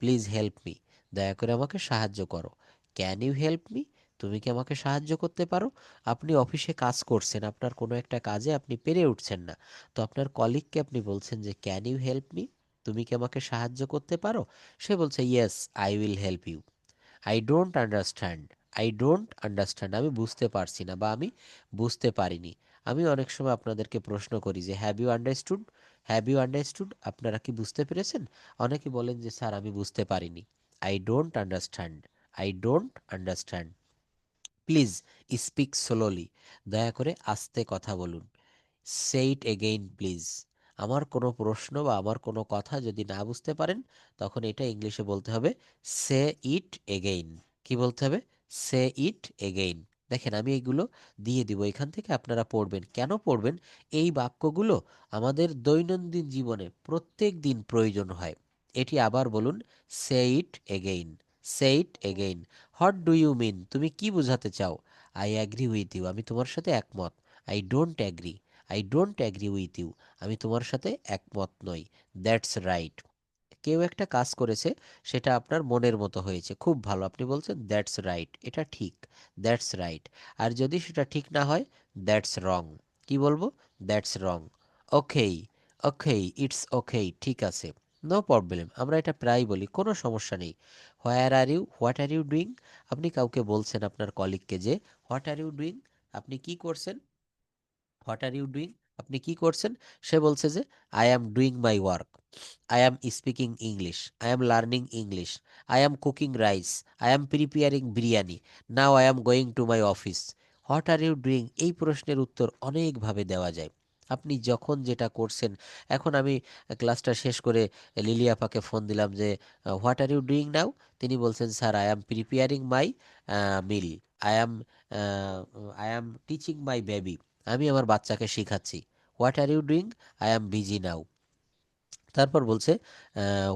S1: প্লিজ হেল্প মি, দয়া করে আমাকে সাহায্য করো। ক্যান ইউ হেল্প মি, তুমি কি আমাকে সাহায্য করতে পারো? আপনি অফিসে কাজ করছেন, আপনার কোনো একটা কাজে আপনি পেরে উঠছেন না, তো আপনার কলিগকে আপনি বলছেন যে ক্যান ইউ হেল্প মি, তুমি কি আমাকে সাহায্য করতে পারো? সে বলছে yes, I will help you. I don't understand, I don't understand, আমি বুঝতে পারছি না বা আমি বুঝতে পারিনি। আমি অনেক সময় আপনাদেরকে প্রশ্ন করি যে have you understood, have you understood, আপনারা কি বুঝতে পেরেছেন? অনেকে বলেন যে স্যার আমি বুঝতে পারিনি। I don't understand, I don't understand. Please speak slowly, দয়া করে আস্তে কথা বলুন। সে ইট এগেইন প্লিজ, আমার কোনো প্রশ্ন বা আমার কোনো কথা যদি না বুঝতে পারেন, তখন এটা ইংলিশে বলতে হবে সে ইট এগেইন। কি বলতে হবে? সে ইট এগেইন। দেখেন, আমি এইগুলো দিয়ে দিব, এখান থেকে আপনারা পড়বেন। কেন পড়বেন? এই বাক্যগুলো আমাদের দৈনন্দিন জীবনে প্রত্যেক দিন প্রয়োজন হয়। এটি আবার বলুন, say it again, say it again. What do you mean, তুমি কি বোঝাতে চাও? আই অ্যাগ্রি উইথ ইউ, আমি তোমার সাথে একমত। I don't agree, I don't agree with you, আমি তোমার সাথে একমত নই। দ্যাটস রাইট, কেউ একটা কাজ করেছে, সেটা আপনার মনের মতো হয়েছে, খুব ভালো, আপনি বলছেন দ্যাটস রাইট, এটা ঠিক, দ্যাটস রাইট। আর যদি সেটা ঠিক না হয়, দ্যাটস রং। কি বলবো? দ্যাটস রং। ওকেই, ওকেই, ইটস ওকেই, ঠিক আছে, নো প্রবলেম, আমরা এটা প্রায় বলি, কোনো সমস্যা নেই। Where are you, what are you doing, আপনি কাউকে বলছেন, আপনার কলিগকে, যে হোয়াট আর ইউ ডুইং, আপনি কি করছেন? হোয়াট আর ইউ ডুইং, আপনি কি করছেন? সে বলছে যে I am doing my work, I am speaking English, I am learning English, I am cooking rice, I am preparing biryani, now I am going to my office. What are you doing, এই প্রশ্নের উত্তর অনেকভাবে দেওয়া যায়। আপনি যখন যেটা করছেন, এখন আমি ক্লাসটা শেষ করে লিলি আপাকে ফোন দিলাম যে what are you doing now, তিনি বলছেন sir I am preparing my meal, I am I am teaching my baby, আমি আমার বাচ্চাকে শিখাচ্ছি। What are you doing, I am busy now. তারপর বলছে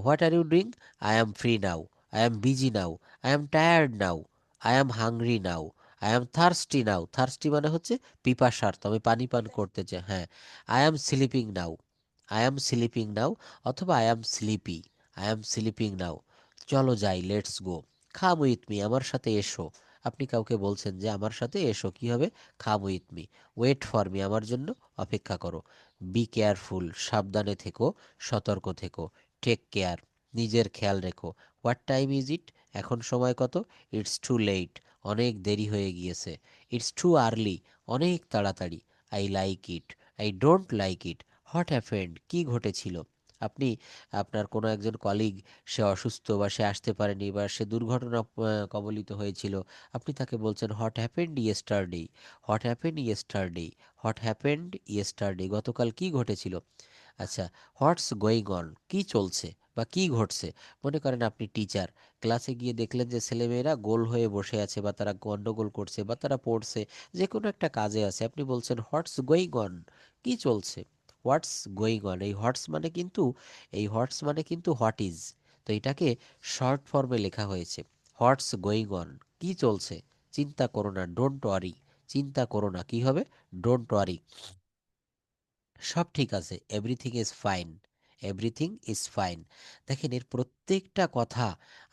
S1: what are you doing, I am free now, I am busy now, I am tired now, I am hungry now, I am thirsty now, thirsty মানে হচ্ছে পিপাসার্থ, আমি পানি পান করতে চাই, হ্যাঁ। I am sleeping now, I am sleeping now, অথবা I am sleepy, I am sleeping now. চলো যাই, let's go. Come with me, আমার সাথে এসো। আপনি কাউকে বলছেন যে আমার সাথে এসো, কি হবে? Come with me. Wait for me, আমার জন্য অপেক্ষা করো। বি কেয়ারফুল, সাবধানে থেকো, সতর্ক থেকো। টেক কেয়ার, নিজের খেয়াল রেখো। হোয়াট টাইম ইজ ইট, এখন সময় কত? ইটস টু লেট, অনেক দেরি হয়ে গিয়েছে। ইটস টু আর্লি, অনেক তাড়াতাড়ি। I like it, I don't like it. What happened, কি ঘটেছিল? আপনি, আপনার কোনো একজন কলিগ, সে অসুস্থ বা সে আসতে পারেনি বা সে দুর্ঘটনা কবলিত হয়েছিল, আপনি তাকে বলছেন what happened yesterday, what happened yesterday, what happened yesterday, গতকাল কি ঘটেছিল? আচ্ছা, হোয়াটস গোয়িং অন, কি চলছে বা কি ঘটছে। মনে করেন আপনি টিচার, ক্লাসে গিয়ে দেখলেন যে ছেলেমেয়েরা গোল হয়ে বসে আছে বা তারা গন্ডগোল করছে বা তারা পড়ছে, যে কোনো একটা কাজে আছে, আপনি বলছেন হোয়াটস গোয়িং অন, কি চলছে। হোয়াটস গোয়িং অন, এই হোয়াটস মানে কিন্তু হোয়াট ইজ, তো এটাকে শর্ট ফর্মে লেখা হয়েছে। হোয়াটস গোয়িং অন, কি চলছে, চিন্তা করো না, ডোন্ট ওয়ারি, চিন্তা করো না, কি হবে, ডোন্ট ওয়ারি, সব ঠিক আছে, everything is fine, everything is fine. দেখেন এর প্রত্যেকটা কথা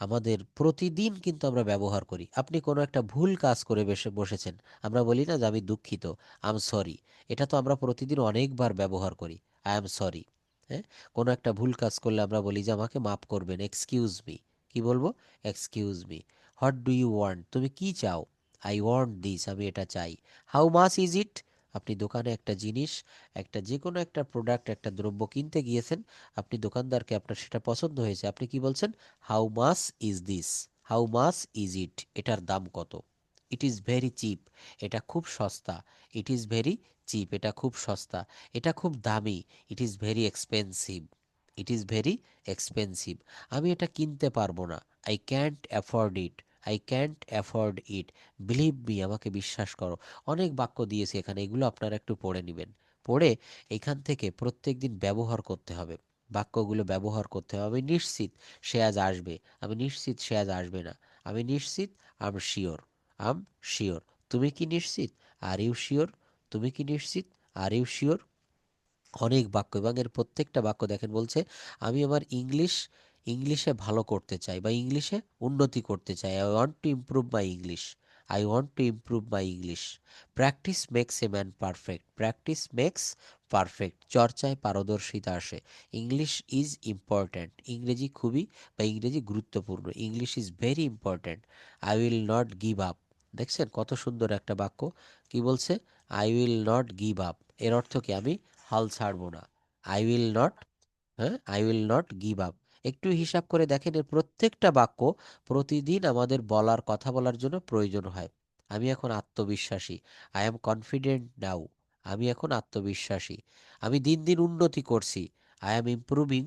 S1: আমাদের প্রতিদিন কিন্তু আমরা ব্যবহার করি। আপনি কোনো একটা ভুল কাজ করে বসেছেন, আমরা বলি না যে আমি দুঃখিত, আই এম সরি। এটা তো আমরা প্রতিদিন অনেকবার ব্যবহার করি, আই এম সরি। হ্যাঁ, কোনো একটা ভুল কাজ করলে আমরা বলি যে আমাকে মাফ করবেন, এক্সকিউজ মি। কি বলবো, excuse me. What do you want, তুমি কি চাও, আই ওয়ান্ট দিস, আমি এটা চাই। হাউ মাচ ইজ ইট, আপনি দোকানে একটা জিনিস, একটা যে কোনো একটা প্রোডাক্ট, একটা দ্রব্য কিনতে গিয়েছেন, আপনি দোকানদারকে, আপনার সেটা পছন্দ হয়েছে, আপনি কি বলছেন, how much is this, how much is it, এটার দাম কত। ইট ইজ ভেরি চিপ, এটা খুব সস্তা। ইট ইজ ভেরি চিপ, এটা খুব সস্তা। এটা খুব দামি, ইট is very expensive, it is very expensive. আমি এটা কিনতে পারবো না, I can't afford it, I can't afford it, believe me, আমাকে বিশ্বাস করো। অনেক বাক্য দিয়েছি এখানে, এগুলো আপনারা একটু পড়ে নেবেন। পড়ে এখান থেকে প্রত্যেক দিন ব্যবহার করতে হবে, বাক্যগুলো ব্যবহার করতে হবে। আমি নিশ্চিত সে আজ আসবে, আমি নিশ্চিত সে আজ আসবে না, আমি নিশ্চিত, আম শিওর, আম শিওর। তুমি কি নিশ্চিত, আর ইউ শিওর, তুমি কি নিশ্চিত, আর ইউ শিওর। অনেক বাক্য, এবং এর প্রত্যেকটা বাক্য দেখেন বলছে আমি আমার ইংলিশে ভালো করতে চাই বা ইংলিশে উন্নতি করতে চাই, I want to improve my English, I want to improve my English. Practice makes a man perfect, practice makes perfect, চর্চায় পারদর্শিতা আসে। ইংলিশ ইজ ইম্পর্ট্যান্ট, ইংরেজি খুবই বা ইংরেজি গুরুত্বপূর্ণ, English is very important. I will not give up, দেখছেন কত সুন্দর একটা বাক্য। কি বলছে, I will not give up, এর অর্থ কি, আমি হাল ছাড়বো না। আই উইল নট, হ্যাঁ, I will not give up. একটু হিসাব করে দেখেন এর প্রত্যেকটা বাক্য প্রতিদিন আমাদের বলার, কথা বলার জন্য প্রয়োজন হয়। আমি এখন আত্মবিশ্বাসী, আই অ্যাম কনফিডেন্ট নাও, আমি এখন আত্মবিশ্বাসী। আমি দিন দিন উন্নতি করছি, I am improving,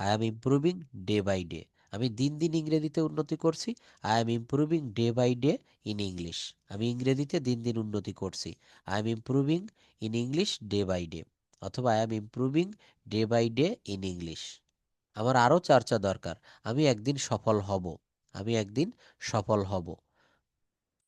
S1: I am improving day by day. আমি দিন দিন ইংরেজিতে উন্নতি করছি, I am improving day by day in English. আমি ইংরেজিতে দিন দিন উন্নতি করছি, I am improving in English day by day, অথবা I am improving day by day in English. আমার আরও চর্চা দরকার, আমি একদিন সফল হব, আমি একদিন সফল হব।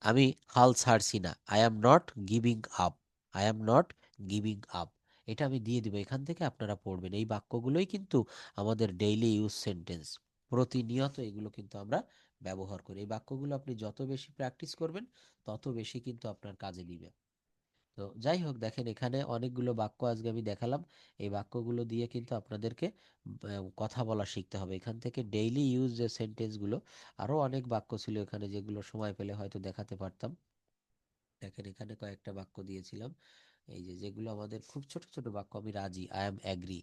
S1: আমি হাল ছাড়ছি না, I am not giving up, I am not giving up. এটা আমি দিয়ে দিব, এখান থেকে আপনারা পড়বেন। এই বাক্যগুলোই কিন্তু আমাদের ডেইলি ইউজ সেন্টেন্স, প্রতিনিয়ত এগুলো কিন্তু আমরা ব্যবহার করি। এই বাক্যগুলো আপনি যত বেশি প্র্যাকটিস করবেন, তত বেশি কিন্তু আপনার কাজে দিবে। তো যাই হোক, দেখেন এখানে অনেকগুলো বাক্য আজকে আমি দেখালাম। এই বাক্যগুলো দিয়ে কিন্তু আপনাদেরকে কথা বলা শিখতে হবে। এখান থেকে ডেইলি ইউজ যে সেন্টেন্সগুলো, আরও অনেক বাক্য ছিল এখানে, যেগুলো সময় পেলে হয়তো দেখাতে পারতাম। দেখেন এখানে কয়েকটা বাক্য দিয়েছিলাম, এই যে যেগুলো আমাদের খুব ছোট ছোট বাক্য। আমি রাজি, আই অ্যাম অ্যাগ্রি,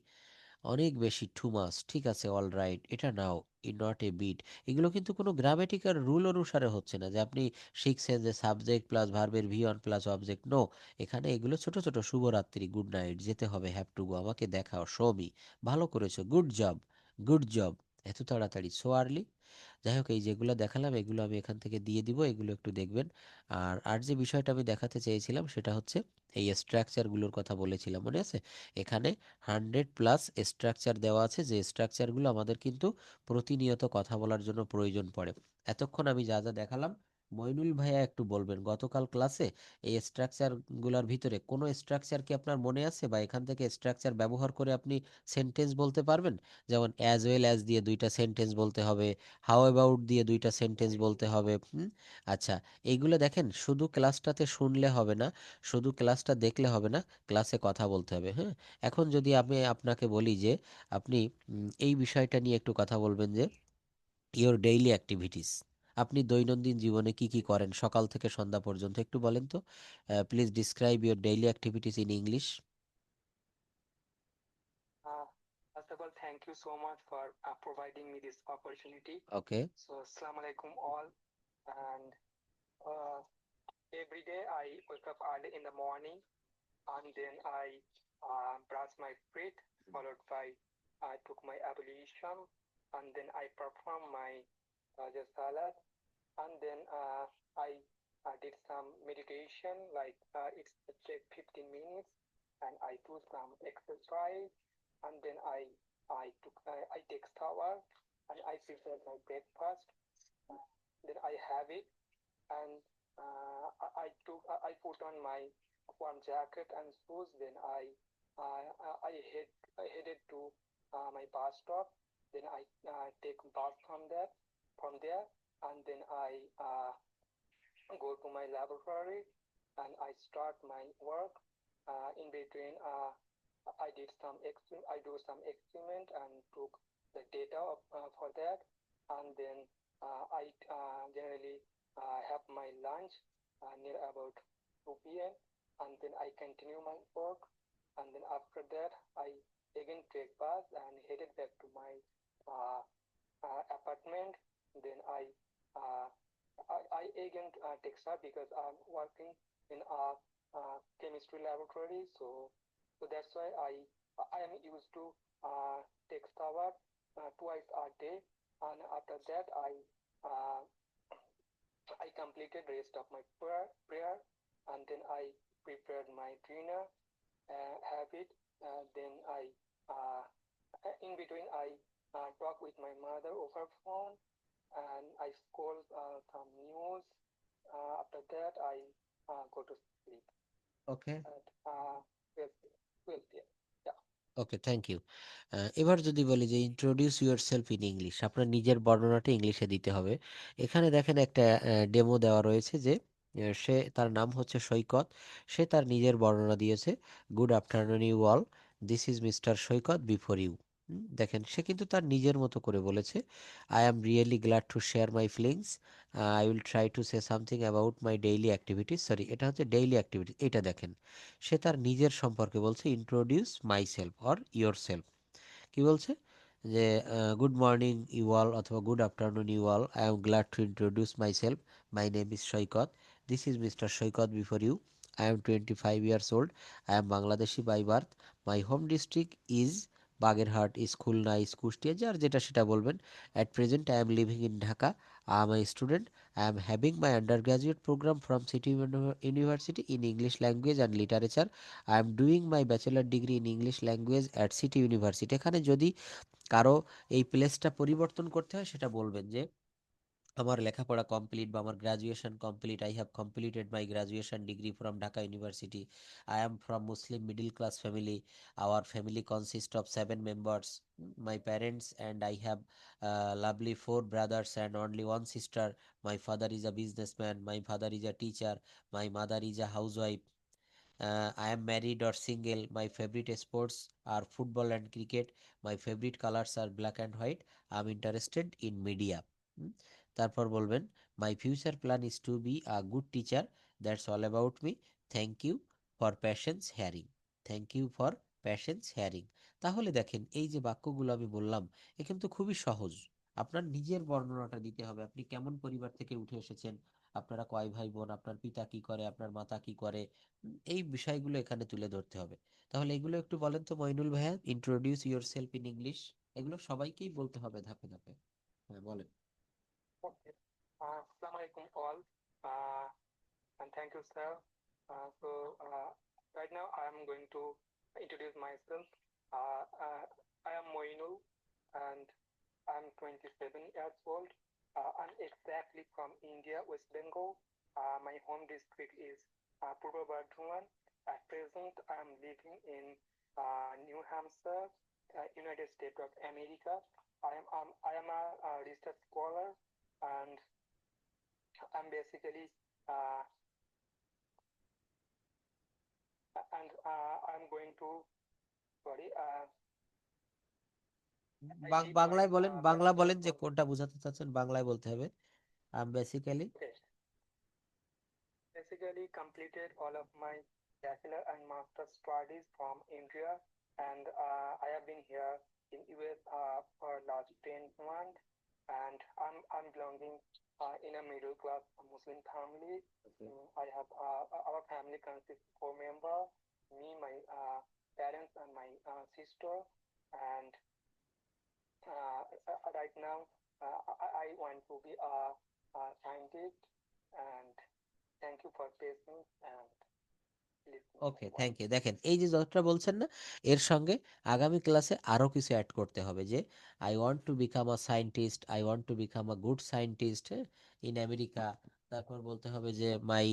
S1: অনেক বেশি, টু মাস, ঠিক আছে, অল রাইট, এটা নাও, ই নট এ বিট। এগুলো কিন্তু কোনো গ্রামেটিক্যাল রুল অনুসারে হচ্ছে না যে আপনি শিখছেন যে সাবজেক্ট প্লাস ভার্বের V one plus object, no. এখানে এগুলো ছোট ছোট, শুভরাত্রি, গুড নাইট, যেতে হবে, হ্যাভ টু গো, আমাকে দেখাও, শো মি, ভালো করেছো, গুড জব, গুড জব, এত তাড়াতাড়ি, সো আর্লি। যাই হোক, এই যেগুলো দেখালাম এগুলো আমি এখান থেকে দিয়ে দিব, এগুলো একটু দেখবেন। আর যে বিষয়টা আমি দেখাতে চেয়েছিলাম সেটা হচ্ছে এই স্ট্রাকচারগুলোর কথা বলেছিলাম, মনে আছে। এখানে 100+ স্ট্রাকচার দেওয়া আছে, যে স্ট্রাকচারগুলো আমাদের কিন্তু প্রতিনিয়ত কথা বলার জন্য প্রয়োজন পড়ে। এতক্ষণ আমি যা যা দেখালাম, মইনুল ভাইয়া একটু বলবেন গতকাল ক্লাসে এই স্ট্রাকচারগুলোর ভিতরে কোনো স্ট্রাকচার কি আপনার মনে আছে, বা এখান থেকে স্ট্রাকচার ব্যবহার করে আপনি সেন্টেন্স বলতে পারবেন। যেমন অ্যাজ ওয়েল অ্যাজ দিয়ে দুইটা সেন্টেন্স বলতে হবে, হাউ অ্যাবাউট দিয়ে দুইটা সেন্টেন্স বলতে হবে। আচ্ছা, এইগুলো দেখেন শুধু ক্লাসটাতে শুনলে হবে না, শুধু ক্লাসটা দেখলে হবে না, ক্লাসে কথা বলতে হবে। হ্যাঁ, এখন যদি আমি আপনাকে বলি যে আপনি এই বিষয়টা নিয়ে একটু কথা বলবেন, যে ইওর ডেইলি অ্যাক্টিভিটিস, আপনি দৈনন্দিন জীবনে কি কি করেন সকাল থেকে সন্ধ্যা পর্যন্ত, একটু বলেন তো। Please describe your daily activities in English.
S3: Uh, First of all, thank you so much for providing me this opportunity.
S1: Okay.
S3: So, Assalamu alaikum all. And uh, every day I wake up early in the morning and then I brush wash my feet, followed by I took my ablution, and then I perform my the salat, and then I did some meditation, like it take 15 minutes, and I do some exercise, and then I take shower, and I prepare my breakfast, then I have it, and I put on my warm jacket and shoes. Then I headed to my bus stop. Then I take bus from there, and then I go to my laboratory, and I start my work. In between, I do some experiment and took the data for that, and then I generally have my lunch near about 2 p.m. and then I continue my work, and then after that I again take bath and headed back to my uh, apartment. Then uh, I again take shower because I'm working in a chemistry laboratory. So that's why I am used to take shower twice a day, and after that uh, I completed the rest of my prayer, and then I prepared my dinner, have it. Then uh, in between, I talk with my mother over phone, and I scroll some news. After that, I go to sleep
S1: okay,
S3: at 12 p.m. Yeah.
S1: Okay, thank you. এবার যদি বলি যে introduce yourself in English, আপনার নিজের বর্ণনাটা ইংলিশে দিতে হবে। এখানে দেখেন একটা ডেমো দেওয়া রয়েছে যে সে, তার নাম হচ্ছে সৈকত, সে তার নিজের বর্ণনা দিয়েছে। Good afternoon you all, this is mister Saikat before you. দেখেন সে কিন্তু তার নিজের মতো করে বলেছে। I am really glad to share my feelings, I will try to say something about my daily activities. Sorry, এটা হচ্ছে ডেইলি অ্যাক্টিভিটিস। এটা দেখেন সে তার নিজের সম্পর্কে বলছে, introduce myself or yourself. কি বলছে যে গুড মর্নিং ইউ অল অথবা good afternoon you all, I am glad to introduce myself, my name is Saikat, this is mister Saikat before you, I am 25 years old, I am Bangladeshi by birth, my home district is Bagerhat, is Khulna, is Kushtia, যার যেটা সেটা বলবেন। At present I am living in Dhaka, I am I student, I am having my undergraduate program from City University in English Language and Literature. I am doing my bachelor degree in English Language at City University. এখানে যদি কারো এই প্লেসটা পরিবর্তন করতে হয় সেটা বলবেন যে আমার লেখাপড়া কমপ্লিট বা আমার graduation complete, I have completed my graduation degree from Dhaka university, I am from Muslim middle class family, our family consist of 7 members, my parents and I have lovely 4 brothers and only 1 sister, my father is a businessman, my father is a teacher, my mother is a housewife, I am married or single. My favorite sports are football and cricket. My favorite colors are black and white. I'm interested in media. হুম, তারপর বলবেন my future plan is to be a good teacher. That's all about me. Thank you for patience hearing. Thank you for patience hearing. তাহলে দেখেন এই যে বাক্যগুলো আমি বললাম, এ কিন্তু খুবই সহজ। আপনার নিজের বর্ণনাটা দিতে হবে, আপনি কেমন পরিবার থেকে উঠে এসেছেন, আপনারা কয় ভাই বোন, আপনার পিতা কি করে, আপনার মাতা কি করে, এই বিষয়গুলো এখানে তুলে ধরতে হবে। তাহলে এগুলো একটু বলেন তো মইনুল ভাইয়া, introduce yourself in English, এগুলো সবাইকেই বলতে হবে ধাপে ধাপে। হ্যাঁ বলেন।
S3: Okay. Assalamu alaikum all. Uh, and thank you, sir. Right now I am going to introduce myself. I am Moinul, and I'm 27 years old. I'm exactly from India, West Bengal. My home district is Purba Bardhaman. At present, I am living in New Hampshire, United States of America. I am a research scholar, and I'm basically uh, I'm going to sorry I did my
S1: বাংলায় বলেন, Bangla
S3: bachelor
S1: বলেন যে
S3: from
S1: কোনটা বোঝাতে চাচ্ছেন, বাংলায় বলতে হবে। Basically
S3: okay, basically completed all of my bachelor and master studies from India, and I have been here in US for last 10 months, and I'm belonging in a middle class Muslim family. I have our family consists 4 members: me, my parents, and my sister, and right now I want to be a scientist. And thank you for patience and listening.
S1: Okay, thank you. দেখেন এই যে যতটা বলছেন না, এর সঙ্গে আগামী ক্লাসে আরো কিছু অ্যাড করতে হবে, যে I want to become a scientist, I want to become a good scientist in America. তারপর বলতে হবে যে my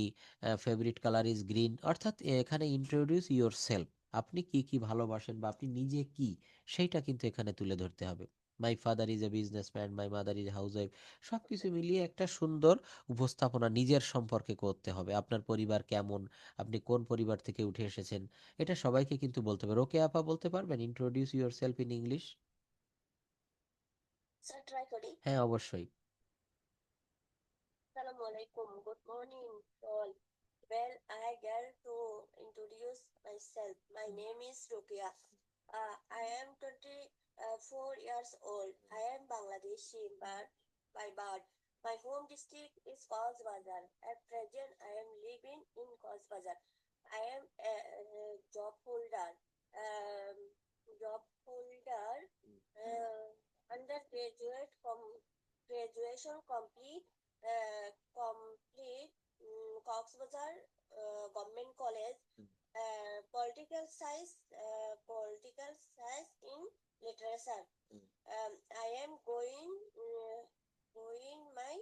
S1: favourite colour is green. অর্থাৎ এখানে ইন্ট্রোডিউস ইউর সেলফ, আপনি কি কি ভালোবাসেন বা আপনি নিজে কি, সেইটা কিন্তু এখানে তুলে ধরতে হবে। My father is a businessman, my mother is house wife, সবকিছু মিলিয়ে একটা সুন্দর উপস্থাপনা নিজের সম্পর্কে করতে হবে। আপনার পরিবার কেমন, আপনি কোন পরিবার থেকে উঠে এসেছেন, এটা সবাইকে কিন্তু বলতে হবে। ওকে আপা, বলতে পারবেন introduce yourself in English?
S2: Sir try করি।
S1: হ্যাঁ, অবশ্যই।
S2: Assalamu alaikum. Good morning, all. Well, I get to introduce myself. My name is Rukia. I am 24 years old. I am Bangladeshi but by birth. My home district is Bazar. At present, I am living in Bazar. I am a job holder. Um, job holder. Undergraduate from graduation complete. Complete Coxbazar Government College, political science in literature. I am going my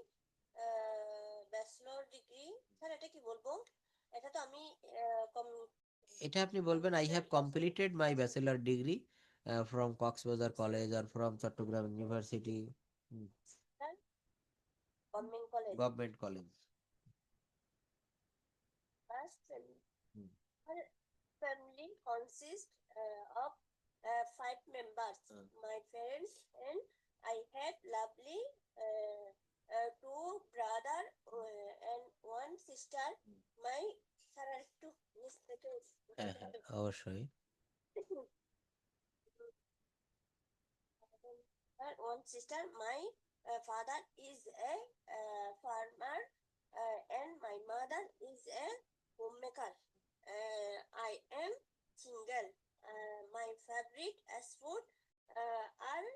S2: bachelor degree. Sir এটা কি বলবো? এটা তো আমি
S1: এটা আপনি বলবেন I have completed my bachelor degree from Cox's Bazar college আর from Chittagong university government college.
S2: Family consists of 5 members. My parents and I have lovely 2 brother and 1 sister. My sir একটু নিচ থেকে
S1: হ্যাঁ হ্যাঁ, অবশ্যই।
S2: one sister. My father is a farmer and my mother is a homemaker. I am single. My favorite sport are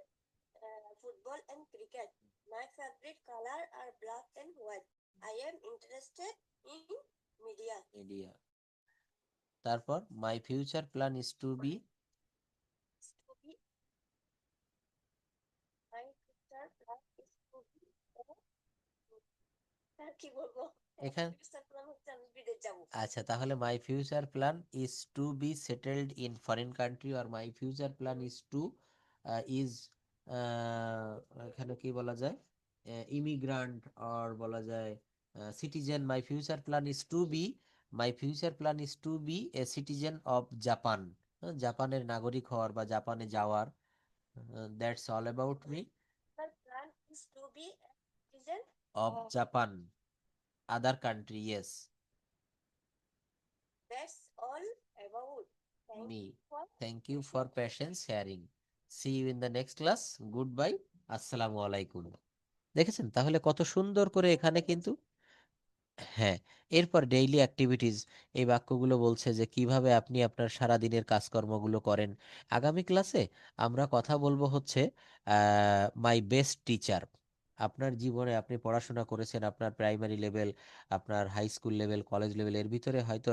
S2: football and cricket. My favorite color are black and white. I am interested in media.
S1: India. তারপর my future plan is to be.
S2: My future plan is to be আর কি বলবো?
S1: এখানে
S2: Future plan হচ্ছে আমি বিদেশ যাবো।
S1: আচ্ছা, তাহলে my future plan is to be settled in foreign country, আর my future plan is to is, এখানে কি বলা যায়, ইমিগ্রান্ট আর বলা যায় citizen. My future plan is to be, my future plan is to be a citizen of Japan. জাপানের নাগরিক হওয়ার বা জাপানে যাওয়ার। That's all about me.
S2: My plan is to be a citizen
S1: of Japan, other country, yes.
S2: That's all about. Thank
S1: Me.
S2: you for
S1: Thank you for patience sharing. See you in the next class. Goodbye. আসসালামু আলাইকুম। দেখেছেন তাহলে কত সুন্দর করে এখানে কিন্তু, হ্যাঁ, এরপর ডেইলি অ্যাক্টিভিটিজ, এই বাক্যগুলো বলছে যে কিভাবে আপনি আপনার সারা দিনের কাজকর্মগুলো করেন। আগামী ক্লাসে আমরা কথা বলবো হচ্ছে মাই বেস্ট টিচার। আপনার জীবনে আপনি পড়াশোনা করেছেন, আপনার প্রাইমারি লেভেল, আপনার high school level, college level, এর ভিতরে হয়তো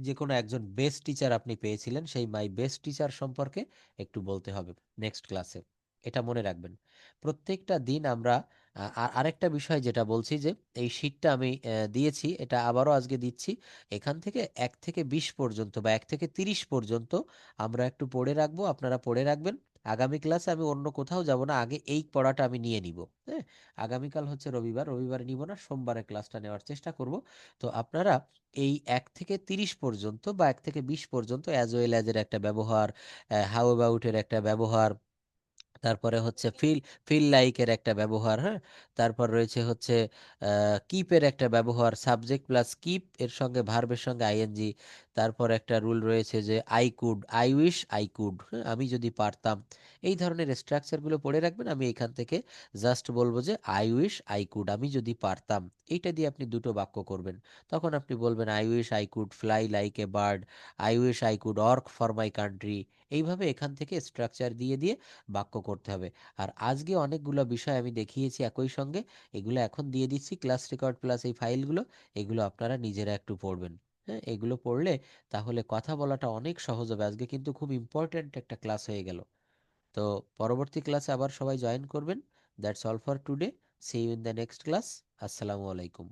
S1: যে কোনো একজন বেস্ট টিচার আপনি পেয়েছিলেন, সেই মাই বেস্ট টিচার সম্পর্কে একটু বলতে হবে নেক্সট ক্লাসে। এটা মনে রাখবেন। প্রত্যেকটা দিন আমরা আরেকটা বিষয় যেটা বলছি, যে এই শীটটা আমি দিয়েছি, এটা আবারও আজকে দিচ্ছি। এখান থেকে 1 থেকে 20 পর্যন্ত বা 1 থেকে 30 পর্যন্ত আমরা একটু পড়ে রাখবো, আপনারা পড়ে রাখবেন। আগামী ক্লাসে আমি অন্য কোথাও যাব না, আগে এই পড়াটা আমি নিয়ে নিব। হ্যাঁ, আগামীকাল হচ্ছে রবিবার, রবিবারে নিব না, সোমবারে ক্লাসটা নেওয়ার চেষ্টা করব। তো আপনারা এই 1 থেকে 30 পর্যন্ত বা 1 থেকে 20 পর্যন্ত অ্যাজ ওয়েল অ্যাজ এর একটা ব্যবহার, হাউ অ্যাবাউট এর একটা ব্যবহার, তারপরে হচ্ছে ফিল ফিল লাইকের একটা ব্যবহার, হ্যাঁ, তারপর রয়েছে হচ্ছে কিপের একটা ব্যবহার, সাবজেক্ট প্লাস কিপ এর সঙ্গে ভার্বের সঙ্গে আইএনজি, তারপর একটা রুল রয়েছে যে I could, I wish I could, আমি যদি পারতাম। এই ধরনের স্ট্রাকচারগুলো পড়ে রাখবেন। আমি এখান থেকে জাস্ট বলবো যে আই উইশ আই কুড, আমি যদি পারতাম। এইটা দিয়ে আপনি দুটো বাক্য করবেন। তখন আপনি বলবেন I wish I could fly like a bird, I wish I could work for my country. এইভাবে এখান থেকে স্ট্রাকচার দিয়ে দিয়ে বাক্য করতে হবে। আর আজকে অনেকগুলো বিষয় আমি দেখিয়েছি একই সঙ্গে, এগুলো এখন দিয়ে দিচ্ছি ক্লাস রেকর্ড প্লাস এই ফাইলগুলো। এগুলো আপনারা নিজেরা একটু পড়বেন। হ্যাঁ, এগুলো পড়লে তাহলে কথা বলাটা অনেক সহজ হবে। আজকে কিন্তু খুব ইম্পর্ট্যান্ট একটা ক্লাস হয়ে গেল। তো পরবর্তী ক্লাসে আবার সবাই জয়েন করবেন। That's all for today. See you in the next class. আসসালামু আলাইকুম।